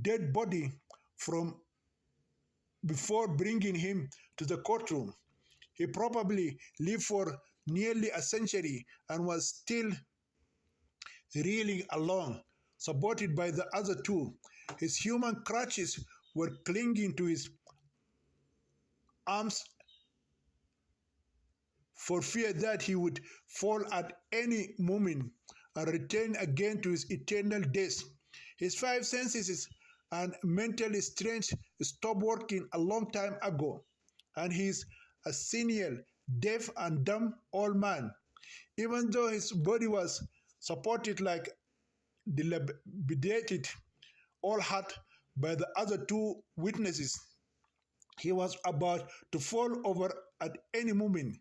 dead body from before bringing him to the courtroom. He probably lived for nearly a century and was still reeling along, supported by the other two. His human crutches were clinging to his arms for fear that he would fall at any moment and return again to his eternal death. His five senses and mental strength stopped working a long time ago, and he is a senile, deaf and dumb old man. Even though his body was supported like dilapidated, all hurt by the other two witnesses, He was about to fall over at any moment.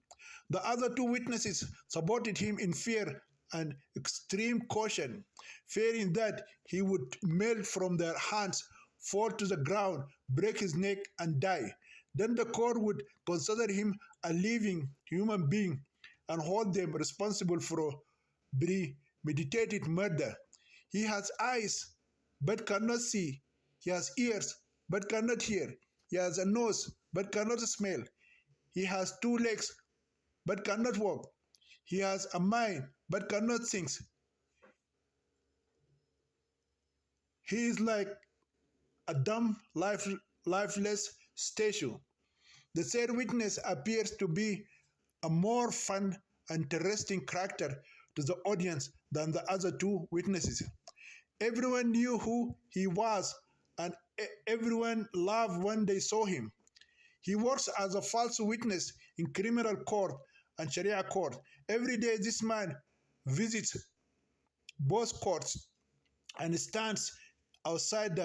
The other two witnesses supported him in fear and extreme caution, fearing that he would melt from their hands, fall to the ground, break his neck, and die. Then the court would consider him a living human being and hold them responsible for premeditated murder. He has eyes but cannot see. He has ears but cannot hear. He has a nose but cannot smell. He has two legs but cannot walk. He has a mind but cannot think. He is like a dumb, lifeless statue. The third witness appears to be a more fun and interesting character to the audience than the other two witnesses. Everyone knew who he was, and everyone laughed when they saw him. He works as a false witness in criminal court and Sharia court. Every day, this man visits both courts and stands outside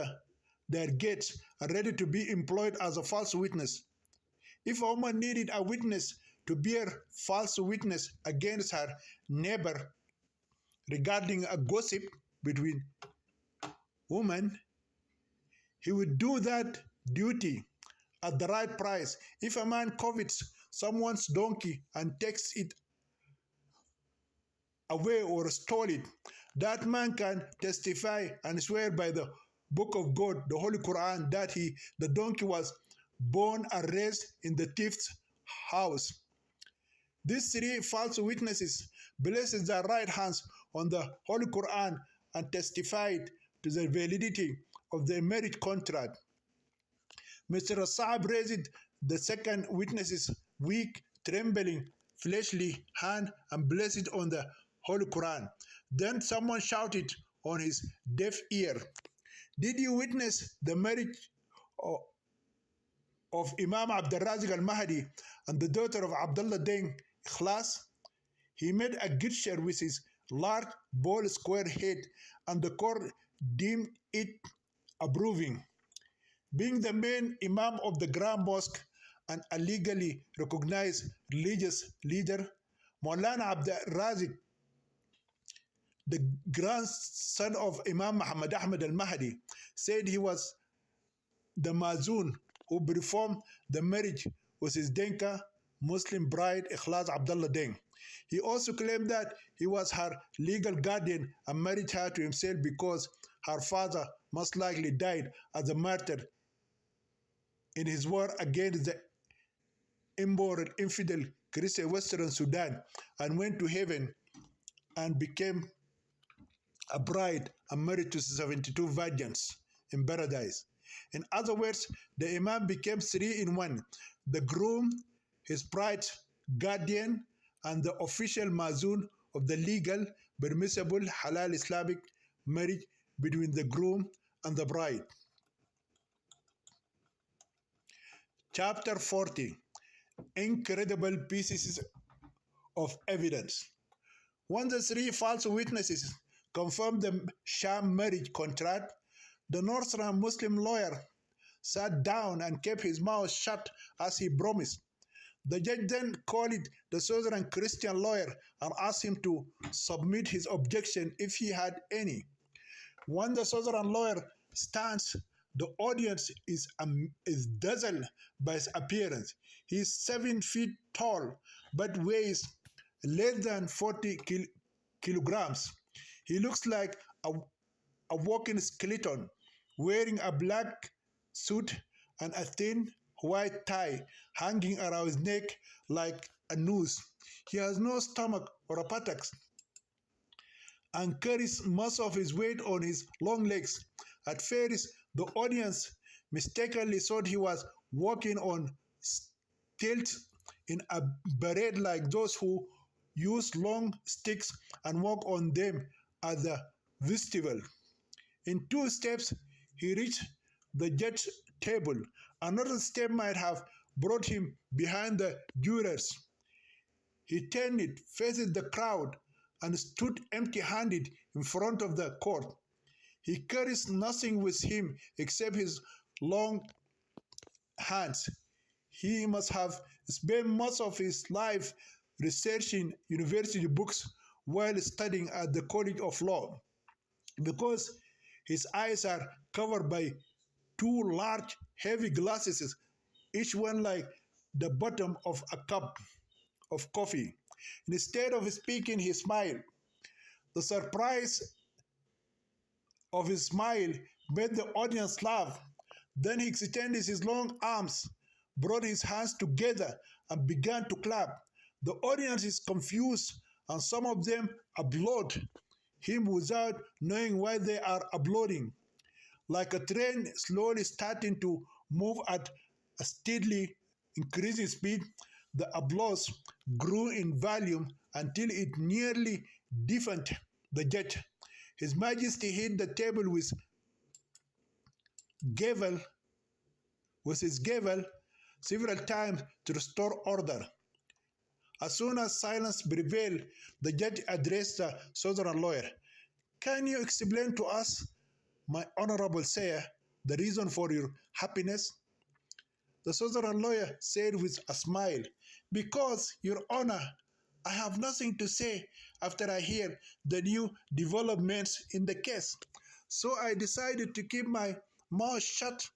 their gates, ready to be employed as a false witness. If a woman needed a witness to bear false witness against her neighbor regarding a gossip between women, he would do that duty at the right price. If a man covets someone's donkey and takes it away or stole it, that man can testify and swear by the book of God, the Holy Quran, that the donkey was born and raised in the thief's house. These three false witnesses placed their right hands on the Holy Quran and testified to the validity of the marriage contract. Mr. Saab raised the second witness's weak, trembling, fleshly hand and placed it on the Holy Quran. Then someone shouted on his deaf ear, "Did you witness the marriage of Imam Abdul Razik al-Mahdi and the daughter of Abdullah Deng Ikhlas?" He made a gesture with his large, bald, square head, and the court deemed it approving. Being the main Imam of the Grand Mosque and a legally recognized religious leader, Maulana Abdul Razik, the grandson of Imam Muhammad Ahmad al-Mahdi, said he was the Mazun who performed the marriage with his Denka Muslim bride Ikhlas Abdullah Deng. He also claimed that he was her legal guardian and married her to himself because her father most likely died as a martyr in his war against the immoral, infidel Christian Western Sudan and went to heaven and became a bride and married to 72 virgins in paradise. In other words, the Imam became three in one: the groom, his bride's guardian, and the official mazun of the legal, permissible, halal Islamic marriage between the groom and the bride. Chapter 40. Incredible pieces of evidence. When the three false witnesses confirmed the sham marriage contract, the Northern Muslim lawyer sat down and kept his mouth shut as he promised. The judge then called the Southern Christian lawyer and asked him to submit his objection if he had any. When the Southern lawyer stands, the audience is dazzled by his appearance. He is 7 feet tall, but weighs less than 40 kilograms. He looks like a walking skeleton, wearing a black suit and a thin white tie hanging around his neck like a noose. He has no stomach or buttocks and carries most of his weight on his long legs. At first, the audience mistakenly thought he was walking on stilts in a parade like those who use long sticks and walk on them at the festival. In 2 steps, he reached the judge's table. Another step might have brought him behind the jurors. He turned it, faced the crowd, and stood empty-handed in front of the court. He carries nothing with him except his long hands. He must have spent most of his life researching university books while studying at the College of Law, because his eyes are covered by two large, heavy glasses, each one like the bottom of a cup of coffee. Instead of speaking, he smiled. The surprise of his smile made the audience laugh. Then he extended his long arms, brought his hands together, and began to clap. The audience is confused, and some of them applaud him without knowing why they are applauding. Like a train slowly starting to move at a steadily increasing speed, the applause grew in volume until it nearly deafened the judge. His Majesty hit the table gavel, with his gavel several times to restore order. As soon as silence prevailed, the judge addressed the southern lawyer. Can you explain to us, my honorable sir, the reason for your happiness? The southern lawyer said with a smile, because, Your Honor, I have nothing to say after I hear the new developments in the case. So I decided to keep my mouth shut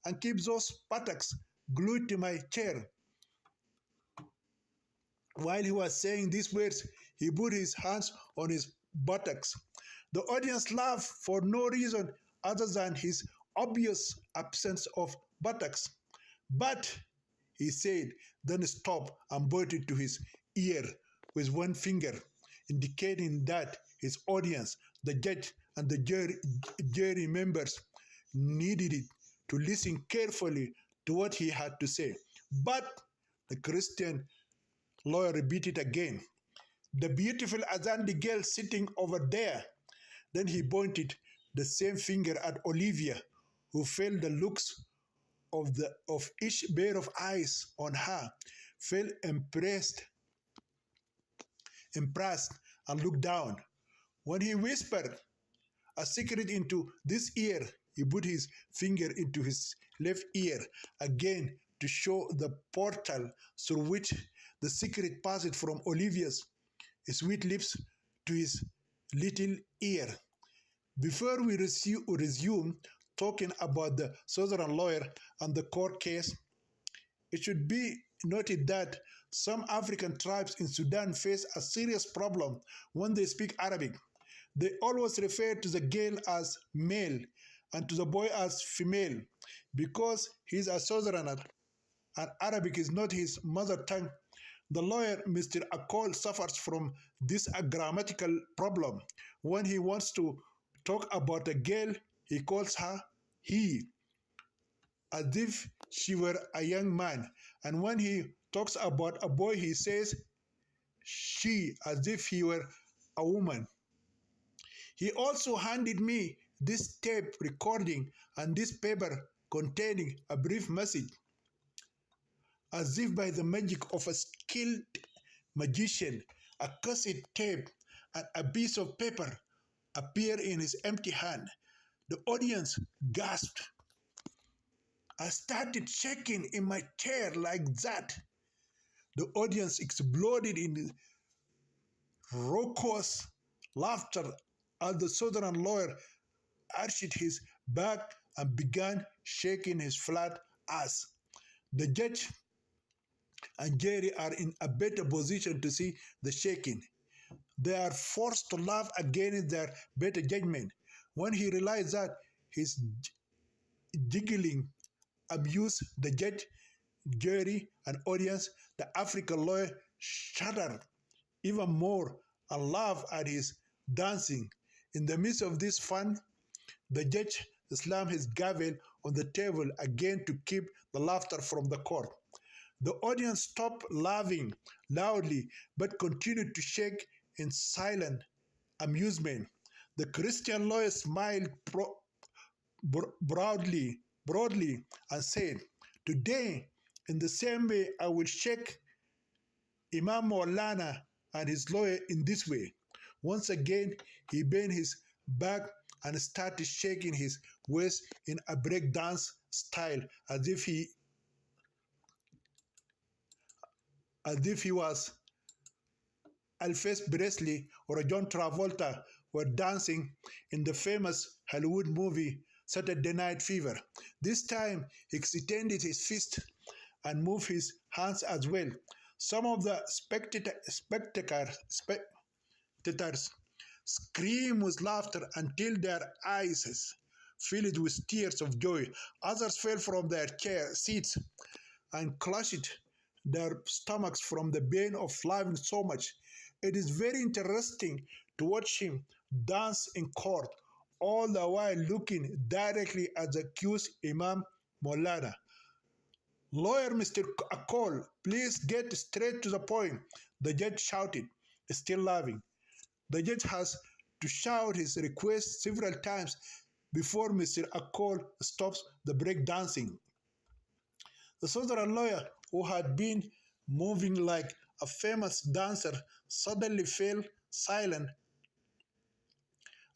and keep those buttocks glued to my chair. While he was saying these words, he put his hands on his buttocks. The audience laughed for no reason other than his obvious absence of buttocks. But, he said, then stopped and pointed to his ear with one finger, indicating that his audience, the judge, and the jury members needed it to listen carefully to what he had to say. But the Christian lawyer repeated again, the beautiful Azandi girl sitting over there. Then he pointed the same finger at Olivia, who felt the looks of each pair of eyes on her, felt impressed, and looked down. When he whispered a secret into this ear, he put his finger into his left ear again to show the portal through which the secret passed from Olivia's sweet lips to his little ear. Before we resume talking about the southern lawyer and the court case, it should be noted that some African tribes in Sudan face a serious problem when they speak Arabic. They always refer to the girl as male and to the boy as female because he is a southerner and Arabic is not his mother tongue. The lawyer, Mr. Akol, suffers from this grammatical problem. When he wants to talk about a girl, he calls her he, as if she were a young man. And when he talks about a boy, he says she, as if he were a woman. He also handed me this tape recording and this paper containing a brief message. As if by the magic of a skilled magician, a cassette tape and a piece of paper appeared in his empty hand. The audience gasped. I started shaking in my chair like that. The audience exploded in raucous laughter as the southern lawyer arched his back and began shaking his flat ass. The judge and jury are in a better position to see the shaking. They are forced to laugh against their better judgment. When he realized that his giggling amused the judge, jury, and audience, the African lawyer shuddered even more and laughed at his dancing. In the midst of this fun, the judge slammed his gavel on the table again to keep the laughter from the court. The audience stopped laughing loudly but continued to shake in silent amusement. The Christian lawyer smiled broadly and said, today, in the same way, I will shake Imam Maulana and his lawyer in this way. Once again, he bent his back and started shaking his waist in a breakdance style as if he as if he was Elvis Presley or John Travolta were dancing in the famous Hollywood movie Saturday Night Fever. This time, he extended his fist and moved his hands as well. Some of the spectators screamed with laughter until their eyes filled with tears of joy. Others fell from their seats and clutched their stomachs from the pain of laughing so much. It is very interesting to watch him dance in court, all the while looking directly at the accused Imam Maulana. Lawyer Mr. Akol, please get straight to the point, the judge shouted, still laughing. The judge has to shout his request several times before Mr. Akol stops the breakdancing. The Southern lawyer, who had been moving like a famous dancer, suddenly fell silent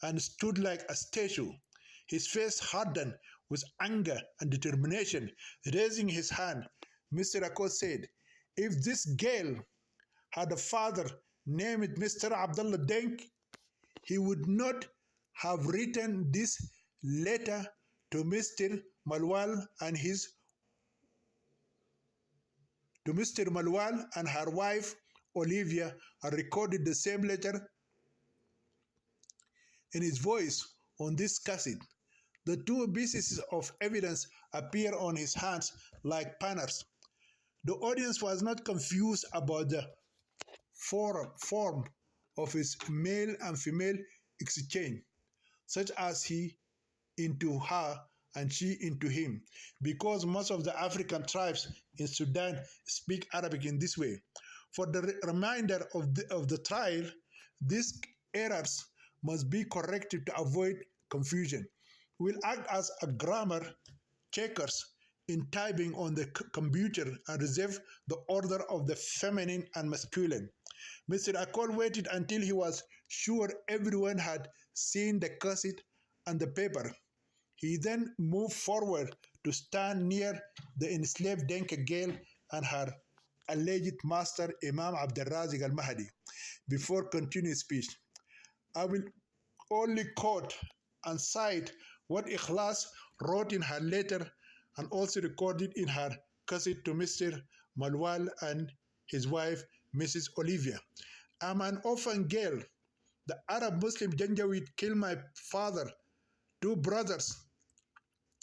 and stood like a statue. His face hardened with anger and determination. Raising his hand, Mr. Akol said, if this girl had a father named Mr. Abdullah Denk, he would not have written this letter to Mr. Malwal and her wife Olivia, and recorded the same letter in his voice on this cassette. The two pieces of evidence appear on his hands like banners. The audience was not confused about the form of his male and female exchange, such as he into her and she into him, because most of the African tribes in Sudan speak Arabic in this way. For the remainder of the trial, these errors must be corrected to avoid confusion. We'll act as a grammar checkers in typing on the computer and reserve the order of the feminine and masculine. Mr. Akol waited until he was sure everyone had seen the cassette and the paper. He then moved forward to stand near the enslaved Denka girl and her alleged master, Imam Abdurrazik al-Mahdi, before continuing speech. I will only quote and cite what Ikhlas wrote in her letter and also recorded in her cassette to Mr. Malwal and his wife, Mrs. Olivia. I'm an orphan girl. The Arab Muslim Janjaweed killed my father, two brothers,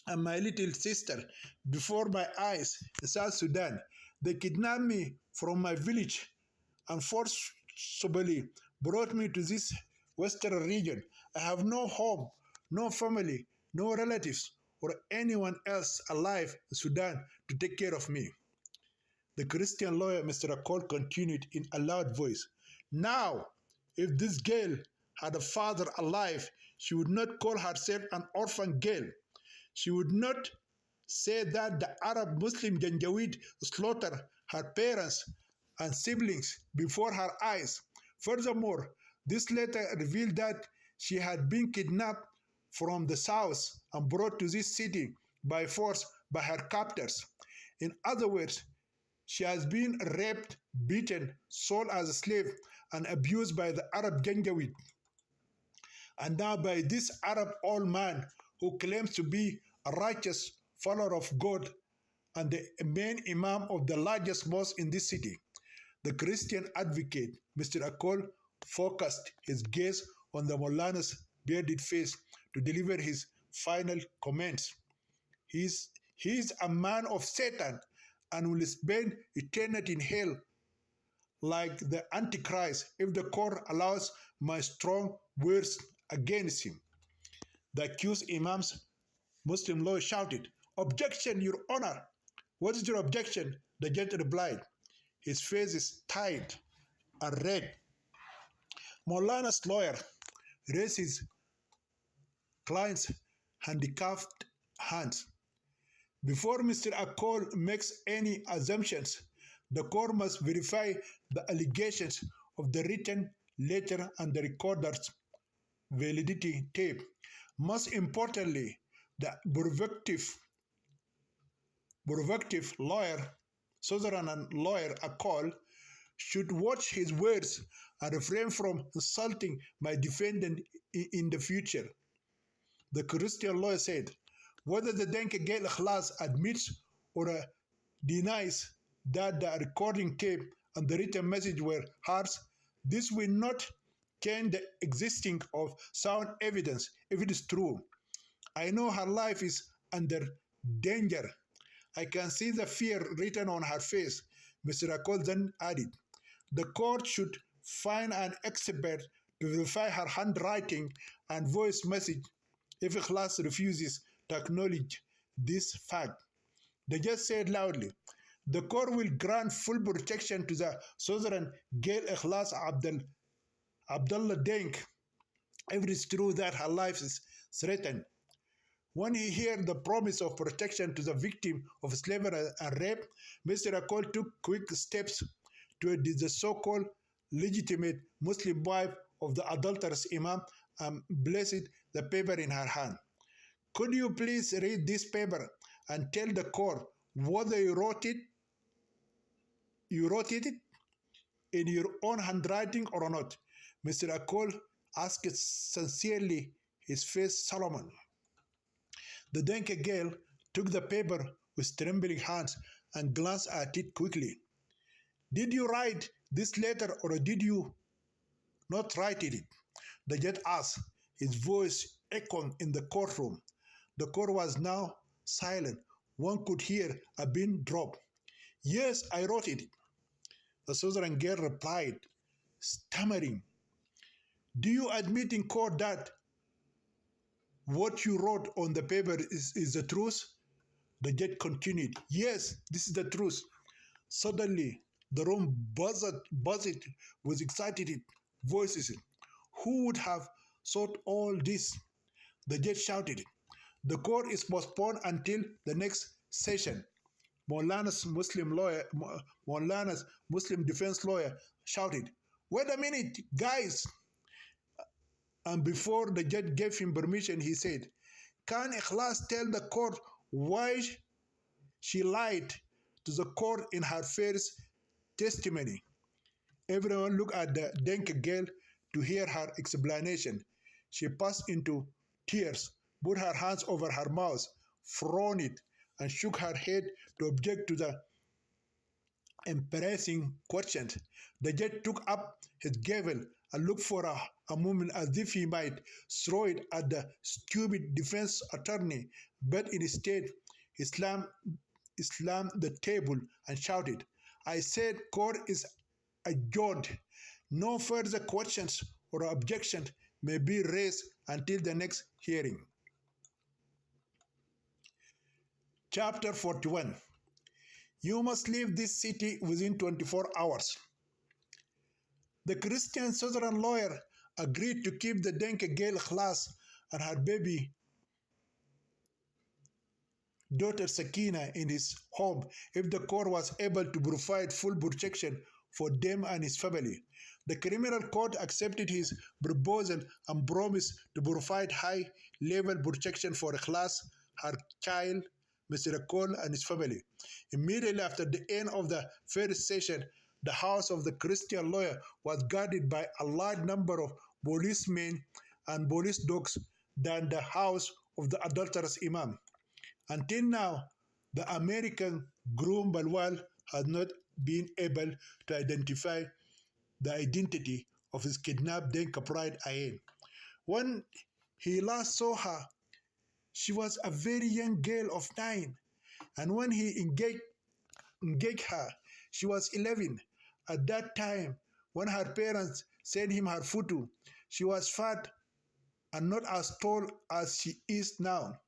and my little sister before my eyes in South Sudan. They kidnapped me from my village and forcibly brought me to this western region. I have no home, no family, no relatives, or anyone else alive in Sudan to take care of me. The Christian lawyer, Mr. Akol, continued in a loud voice. Now, if this girl had a father alive, she would not call herself an orphan girl. She would not say that the Arab Muslim Janjaweed slaughtered her parents and siblings before her eyes. Furthermore, this letter revealed that she had been kidnapped from the south and brought to this city by force by her captors. In other words, she has been raped, beaten, sold as a slave, and abused by the Arab Janjaweed, and now by this Arab old man who claims to be a righteous follower of God and the main imam of the largest mosque in this city. The Christian advocate, Mr. Akol, focused his gaze on the Maulana's bearded face to deliver his final comments. He is a man of Satan and will spend eternity in hell like the Antichrist if the court allows my strong words against him. The accused imam's Muslim lawyer shouted, "Objection, Your Honor! What is your objection?" The judge replied. His face is tight and red. Maulana's lawyer raised his client's handicapped hands. Before Mr. Akol makes any assumptions, the court must verify the allegations of the written letter and the recorder's validity tape. Most importantly, the provocative lawyer, Southern lawyer Akol, should watch his words and refrain from insulting my defendant in the future. The Christian lawyer said, whether the Denke Gate Ikhlas admits or denies that the recording tape and the written message were hers, this will not change the existing of sound evidence if it is true. I know her life is under danger. I can see the fear written on her face, Mr. Akol then added. The court should find an expert to verify her handwriting and voice message if a class refuses to acknowledge this fact. The judge said loudly, the court will grant full protection to the Southern Gail Ikhlas Abdullah Denk if it is true that her life is threatened. When he heard the promise of protection to the victim of slavery and rape, Mr. Akol took quick steps to the so-called legitimate Muslim wife of the adulterous imam and placed the paper in her hand. Could you please read this paper and tell the court whether you wrote it in your own handwriting or not? Mr. Akol asked sincerely, his face solemn. The Denke girl took the paper with trembling hands and glanced at it quickly. Did you write this letter or did you not write it? The judge asked, his voice echoing in the courtroom. The court was now silent. One could hear a pin drop. Yes, I wrote it. The Southern girl replied, stammering. Do you admit in court that what you wrote on the paper is the truth? The judge continued, yes, this is the truth. Suddenly, the room buzzed with excited voices. Who would have thought all this? The judge shouted. The court is postponed until the next session. Maulana's Muslim defense lawyer shouted, wait a minute, guys. And before the judge gave him permission, he said, can Ikhlas tell the court why she lied to the court in her first testimony? Everyone looked at the Denke girl to hear her explanation. She burst into tears, put her hands over her mouth, frowned, and shook her head to object to the embarrassing questions. The judge took up his gavel and looked for a moment as if he might throw it at the stupid defense attorney, but instead he slammed the table and shouted, I said court is adjourned. No further questions or objections may be raised until the next hearing. Chapter 41. You must leave this city within 24 hours. The Christian Southern lawyer agreed to keep the Denke girl Ikhlas and her baby daughter Sakina in his home if the court was able to provide full protection for them and his family. The criminal court accepted his proposal and promised to provide high-level protection for Ikhlas, her child, Mr. Akol, and his family. Immediately after the end of the first session, the house of the Christian lawyer was guarded by a large number of policemen and police dogs than the house of the adulterous imam. Until now, the American groom Balwal has not been able to identify the identity of his kidnapped Denka bride Ayen. When he last saw her, she was a very young girl of 9, and when he engaged her, she was 11. At that time, when her parents sent him her photo, she was fat and not as tall as she is now.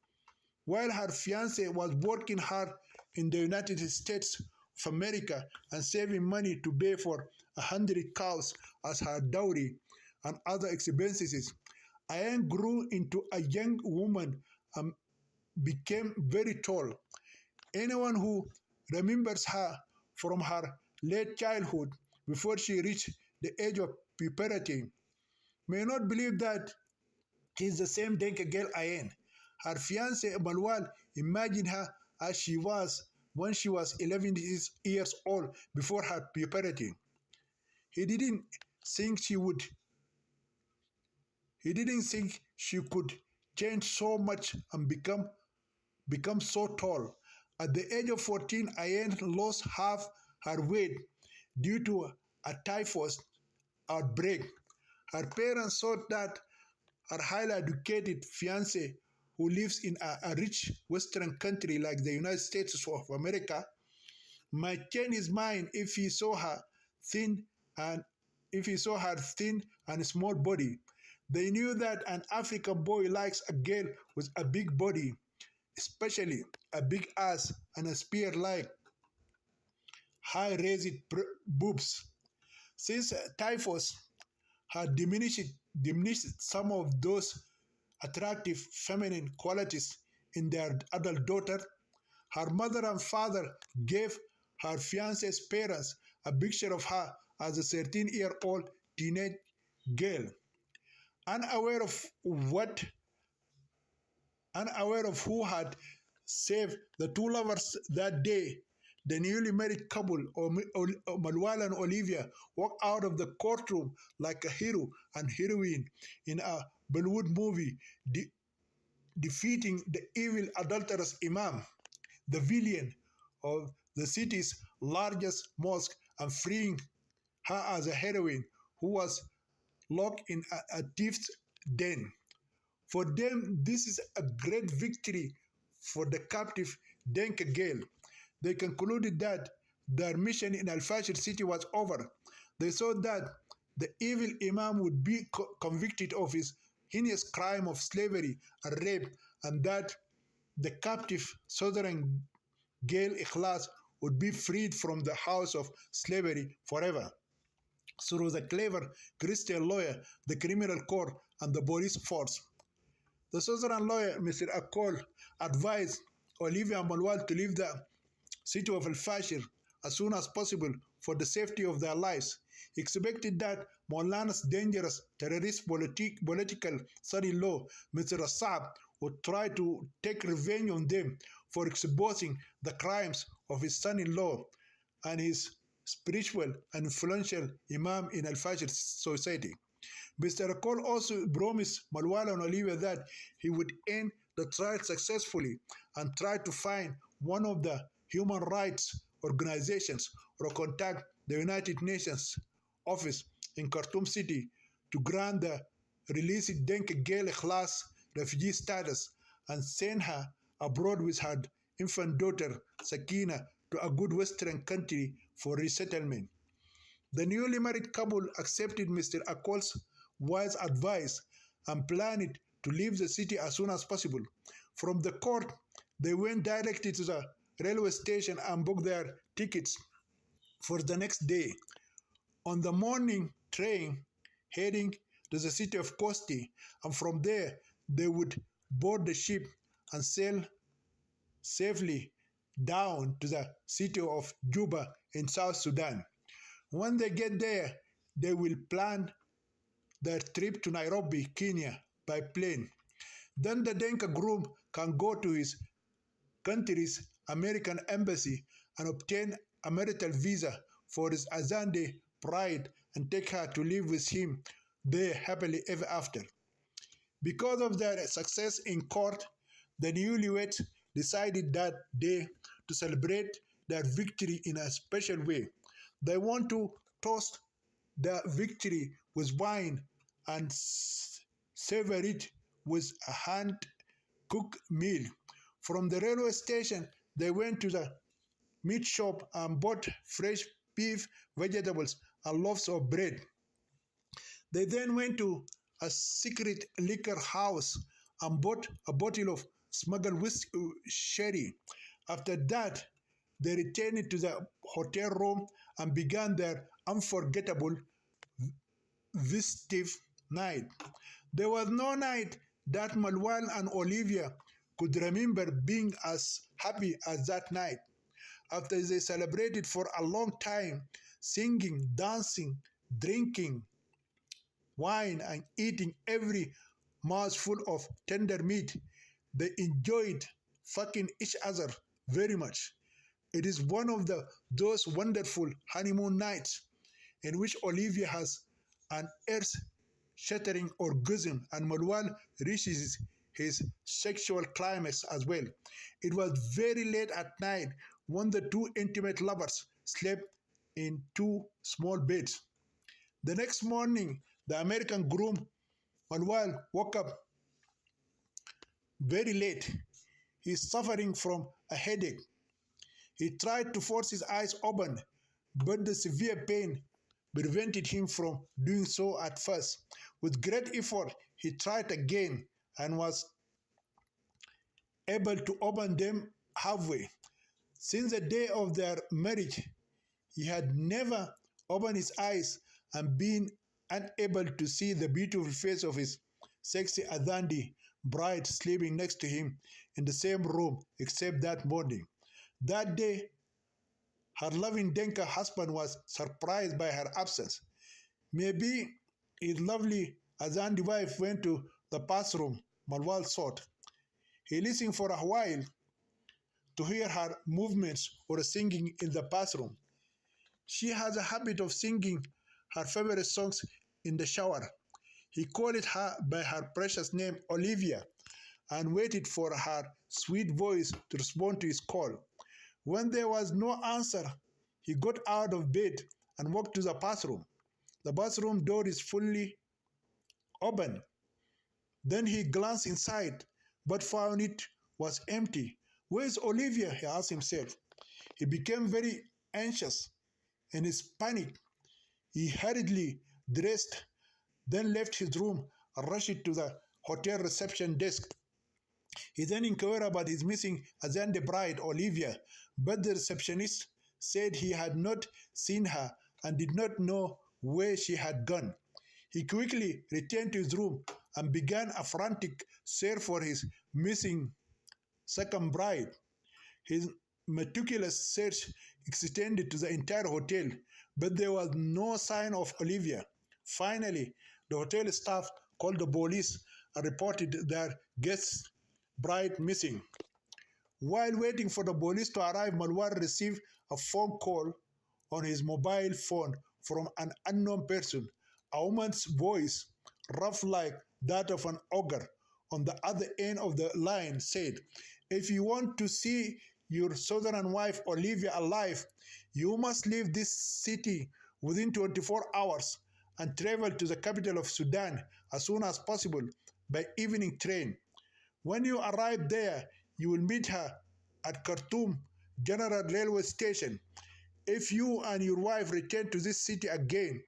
While her fiancé was working hard in the United States of America and saving money to pay for 100 cows as her dowry and other expenses, Ayan grew into a young woman and became very tall. Anyone who remembers her from her late childhood before she reached the age of puberty may not believe that she is the same Denke girl Ayen. Her fiancé Balwal imagined her as she was when she was 11 years old before her puberty. He didn't think she would. He didn't think she could change so much and become so tall. At the age of 14, Ayen lost half her weight due to a typhus outbreak. Her parents thought that her highly educated fiance, who lives in a rich Western country like the United States of America, might change his mind if he saw her thin and thin and small body. They knew that an African boy likes a girl with a big body, especially a big ass and a spear-like high-raised boobs. Since typhus had diminished some of those attractive feminine qualities in their adult daughter, her mother and father gave her fiance's parents a picture of her as a 13-year-old teenage girl. Unaware of what Unaware of who had saved the two lovers that day, the newly married couple, Manuel and Olivia, walked out of the courtroom like a hero and heroine in a Bollywood movie, defeating the evil adulterous Imam, the villain of the city's largest mosque, and freeing her as a heroine who was locked in a thief's den. For them, this is a great victory for the captive Denka girl. They concluded that their mission in Al Fashir city was over. They saw that the evil Imam would be convicted of his heinous crime of slavery and rape, and that the captive southern girl Ikhlas would be freed from the house of slavery forever. Through the clever Christian lawyer, the criminal court, and the police force. The Southern lawyer, Mr. Akol, advised Olivia and Manuel to leave the city of El Fashir as soon as possible for the safety of their lives. He expected that Maulana's dangerous terrorist political son-in-law, Mr. Assad, would try to take revenge on them for exposing the crimes of his son-in-law and his spiritual and influential Imam in Al Fashir society. Mr. Akol also promised Manuel and Olivia that he would end the trial successfully and try to find one of the human rights organizations or contact the United Nations office in Khartoum City to grant the released Denke Gale class refugee status and send her abroad with her infant daughter Sakina to a good Western country for resettlement. The newly married couple accepted Mr. Akol's wise advice and planned to leave the city as soon as possible. From the court, they went directly to the railway station and booked their tickets for the next day. On the morning train heading to the city of Kosti, and from there they would board the ship and sail safely down to the city of Juba in South Sudan. When they get there, they will plan their trip to Nairobi, Kenya by plane. Then the Denka groom can go to his country's American embassy and obtain a marital visa for his Azande bride and take her to live with him there happily ever after. Because of their success in court, the newlyweds decided that day to celebrate their victory in a special way. They want to toast their victory with wine and savor it with a hand-cooked meal. From the railway station, they went to the meat shop and bought fresh beef, vegetables, and loaves of bread. They then went to a secret liquor house and bought a bottle of smuggled sherry. After that, they returned to the hotel room and began their unforgettable festive night. There was no night that Manuel and Olivia could remember being as happy as that night. After they celebrated for a long time, singing, dancing, drinking wine, and eating every mouthful of tender meat, they enjoyed fucking each other very much. It is one of those wonderful honeymoon nights in which Olivia has an earth-shattering orgasm and Marwan reaches his sexual climax as well. It was very late at night when the two intimate lovers slept in two small beds. The next morning, the American groom Manuel woke up very late. He's suffering from a headache. He tried to force his eyes open, but the severe pain prevented him from doing so at first. With great effort, he tried again and was able to open them halfway. Since the day of their marriage, he had never opened his eyes and been unable to see the beautiful face of his sexy Adandi bride sleeping next to him in the same room except that morning. That day, her loving Denka husband was surprised by her absence. Maybe his lovely Azandi wife went to the bathroom, Malwal thought. He listened for a while to hear her movements or singing in the bathroom. She has a habit of singing her favorite songs in the shower. He called her by her precious name, Olivia, and waited for her sweet voice to respond to his call. When there was no answer, he got out of bed and walked to the bathroom. The bathroom door is fully open. Then he glanced inside, but found it was empty. Where's Olivia? He asked himself. He became very anxious. In his panic, he hurriedly dressed, then left his room and rushed to the hotel reception desk. He then inquired about his missing Azande bride, Olivia, but the receptionist said he had not seen her and did not know where she had gone. He quickly returned to his room and began a frantic search for his missing second bride. His meticulous search extended to the entire hotel, but there was no sign of Olivia. Finally, the hotel staff called the police and reported their guest's bride missing. While waiting for the police to arrive, Malwar received a phone call on his mobile phone from an unknown person. A woman's voice, rough like that of an ogre, on the other end of the line said, "If you want to see your southern wife Olivia alive, you must leave this city within 24 hours and travel to the capital of Sudan as soon as possible by evening train. When you arrive there, you will meet her at Khartoum General Railway Station. If you and your wife return to this city again,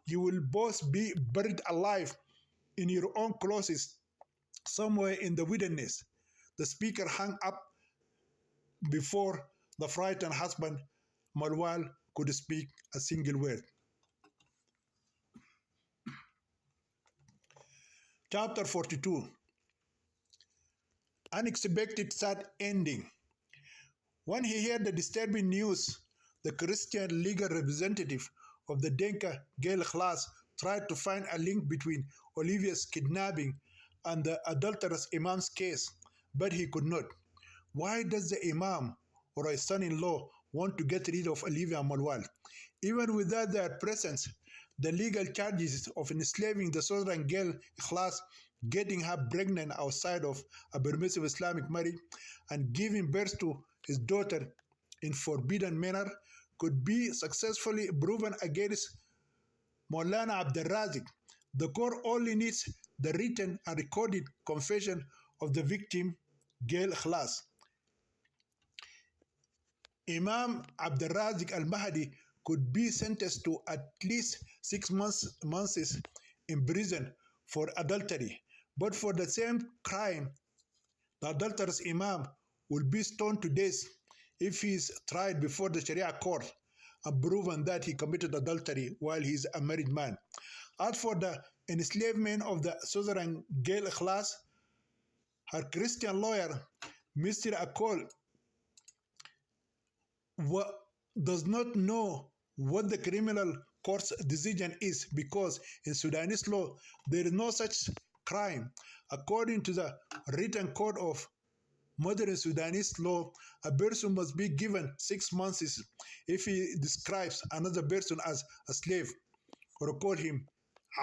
you will both be buried alive in your own clothes somewhere in the wilderness." The speaker hung up before the frightened husband, Malwal, could speak a single word. Chapter 42. Unexpected sad ending. When he heard the disturbing news, the Christian legal representative of the Denka Gale class tried to find a link between Olivia's kidnapping and the adulterous imam's case, but he could not. Why does the imam or his son-in-law want to get rid of Olivia Malwal? Even without their presence, the legal charges of enslaving the southern girl class, getting her pregnant outside of a permissive Islamic marriage, and giving birth to his daughter in forbidden manner could be successfully proven against Maulana Abdul Razik. The court only needs the written and recorded confession of the victim, Gail Khlas. Imam Abdul Razik al-Mahdi could be sentenced to at least 6 months in prison for adultery. But for the same crime, the adulterous imam will be stoned to death if he is tried before the Sharia court and proven that he committed adultery while he is a married man. As for the enslavement of the southern Gail class, her Christian lawyer, Mr. Akol, does not know what the criminal court's decision is because in Sudanese law there is no such crime. According to the written code of modern Sudanese law, a person must be given 6 months if he describes another person as a slave or call him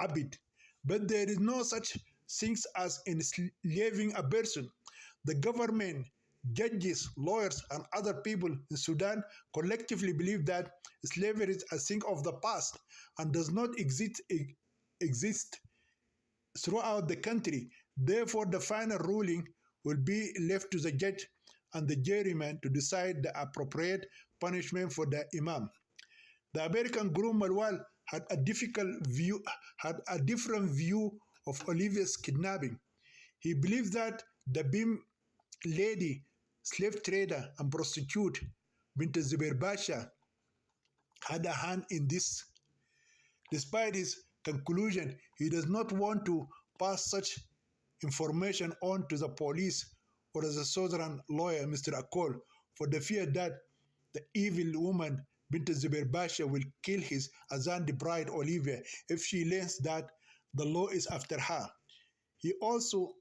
abid. But there is no such things as enslaving a person. The government, judges, lawyers, and other people in Sudan collectively believe that slavery is a thing of the past and does not exist throughout the country. Therefore, the final ruling will be left to the judge and the juryman to decide the appropriate punishment for the imam. The American groom Malwal had a different view of Olivia's kidnapping. He believed that the Bim lady, slave trader, and prostitute Bint Zubair Basha had a hand in this. Despite his conclusion, he does not want to pass such information on to the police or the Southern lawyer, Mr. Akol, for the fear that the evil woman Bint Zubair Basha will kill his Azandi bride Olivia if she learns that the law is after her. He also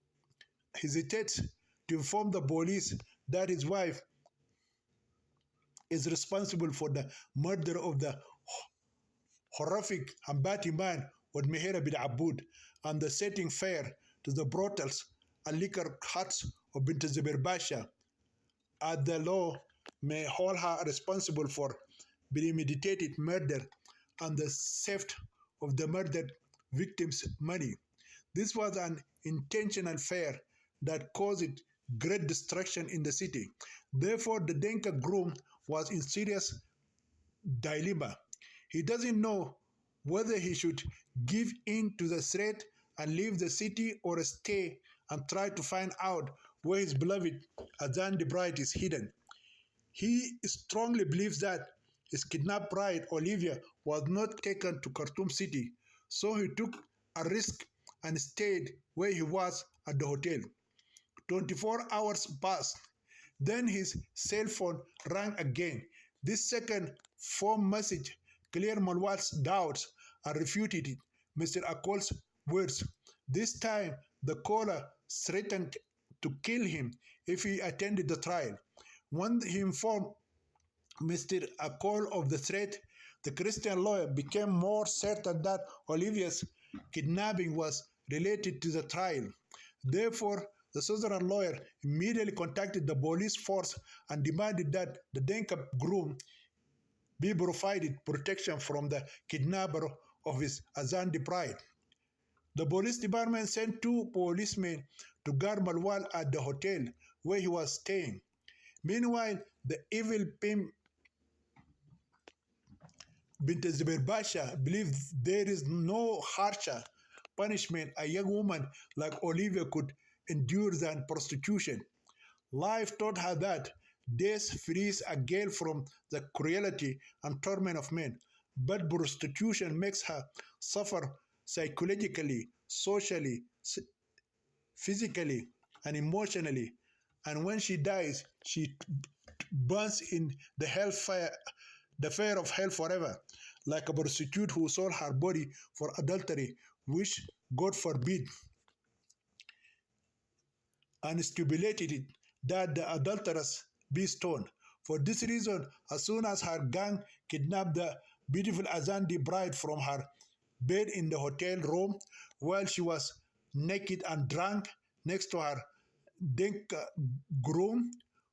hesitates to inform the police that his wife is responsible for the murder of the horrific Hambati man with Mehera bin Aboud and the setting fire to the brothels and liquor huts of Bint Zubair Basha, as the law may hold her responsible for premeditated murder and the theft of the murdered victim's money. This was an intentional fire that caused great destruction in the city. Therefore, the Denka groom was in serious dilemma. He doesn't know whether he should give in to the threat and leave the city or stay and try to find out where his beloved Azandi bride is hidden. He strongly believes that his kidnapped bride, Olivia, was not taken to Khartoum city, so he took a risk and stayed where he was at the hotel. 24 hours passed. Then his cell phone rang again. This second phone message cleared Malwal's doubts and refuted Mr. Akol's words. This time, the caller threatened to kill him if he attended the trial. When he informed Mr. Akol of the threat, the Christian lawyer became more certain that Olivia's kidnapping was related to the trial. Therefore, the Southern lawyer immediately contacted the police force and demanded that the Denka groom be provided protection from the kidnapper of his Azandi bride. The police department sent 2 policemen to guard Malwal at the hotel where he was staying. Meanwhile, the evil pimp Bint Zubair Basha believed there is no harsher punishment a young woman like Olivia could endure than prostitution. Life taught her that death frees a girl from the cruelty and torment of men, but prostitution makes her suffer psychologically, socially, physically, and emotionally. And when she dies, she burns in the hellfire, the fire of hell forever, like a prostitute who sold her body for adultery, which God forbid, and stipulated that the adulteress be stoned. For this reason, as soon as her gang kidnapped the beautiful Azandi bride from her bed in the hotel room while she was naked and drunk next to her Denka groom,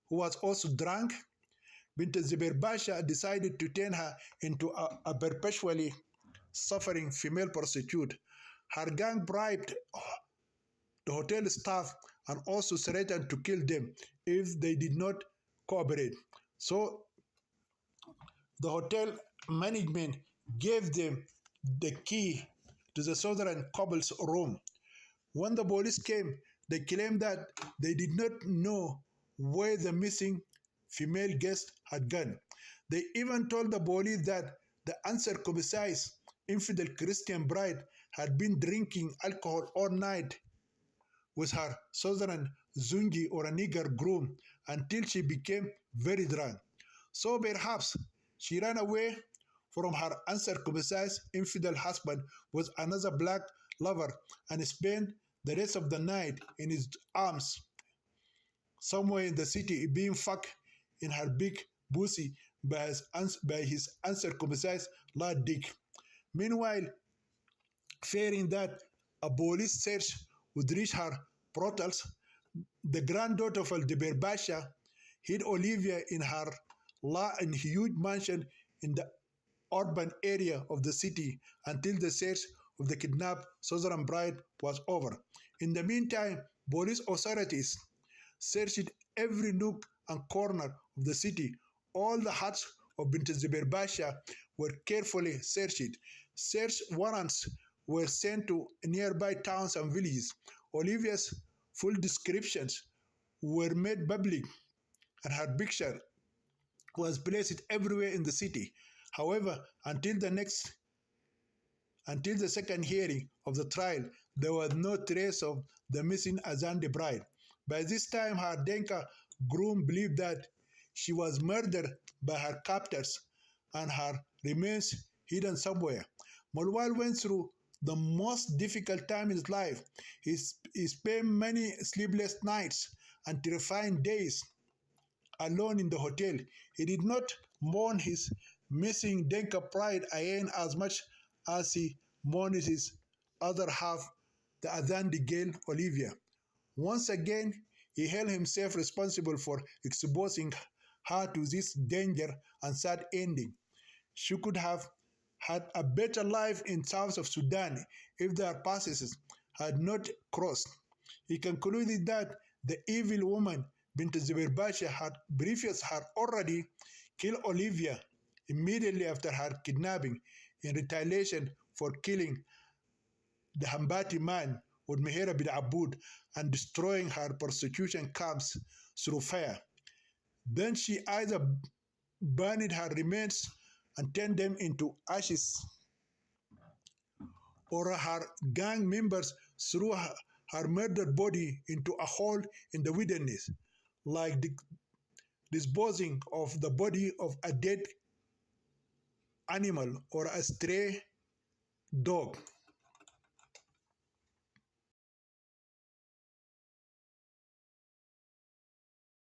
who was also drunk, Bint Zubair Basha decided to turn her into a perpetually suffering female prostitute. Her gang bribed the hotel staff and also threatened to kill them if they did not cooperate. So the hotel management gave them the key to the Southern couple's room. When the police came, they claimed that they did not know where the missing female guest had gone. They even told the police that the uncircumcised infidel Christian bride had been drinking alcohol all night with her Southern Zungi or a nigger groom until she became very drunk. So perhaps she ran away from her uncircumcised infidel husband with another black lover and spent the rest of the night in his arms. somewhere in the city being fucked in her big pussy by his uncircumcised lad dick. Meanwhile, fearing that a police search would reach her brothels, the granddaughter of Aldebar Basha hid Olivia in her huge mansion in the urban area of the city until the search of the kidnapped Southern bride was over. In the meantime, police authorities searched every nook and corner of the city. All the huts of Bint Zubair Basha were carefully searched. Search warrants were sent to nearby towns and villages. Olivia's full descriptions were made public, and her picture was placed everywhere in the city. However, until the second hearing of the trial, there was no trace of the missing Azandi bride. By this time, her Denka groom believed that she was murdered by her captors and her remains hidden somewhere. Mulwal went through the most difficult time in his life. He spent many sleepless nights and terrifying days alone in the hotel. He did not mourn his missing Denka pride Ayen as much as he mourned his other half, the Azandi girl Olivia. Once again, he held himself responsible for exposing her to this danger and sad ending. She could have had a better life in south of Sudan if their paths had not crossed. He concluded that the evil woman Bint Zubair Basha had already killed Olivia immediately after her kidnapping in retaliation for killing the Hambati man with Mehera bin Aboud and destroying her persecution camps through fire. Then she either burned her remains and turned them into ashes, or her gang members threw her murdered body into a hole in the wilderness, like disposing of the body of a dead animal or a stray dog.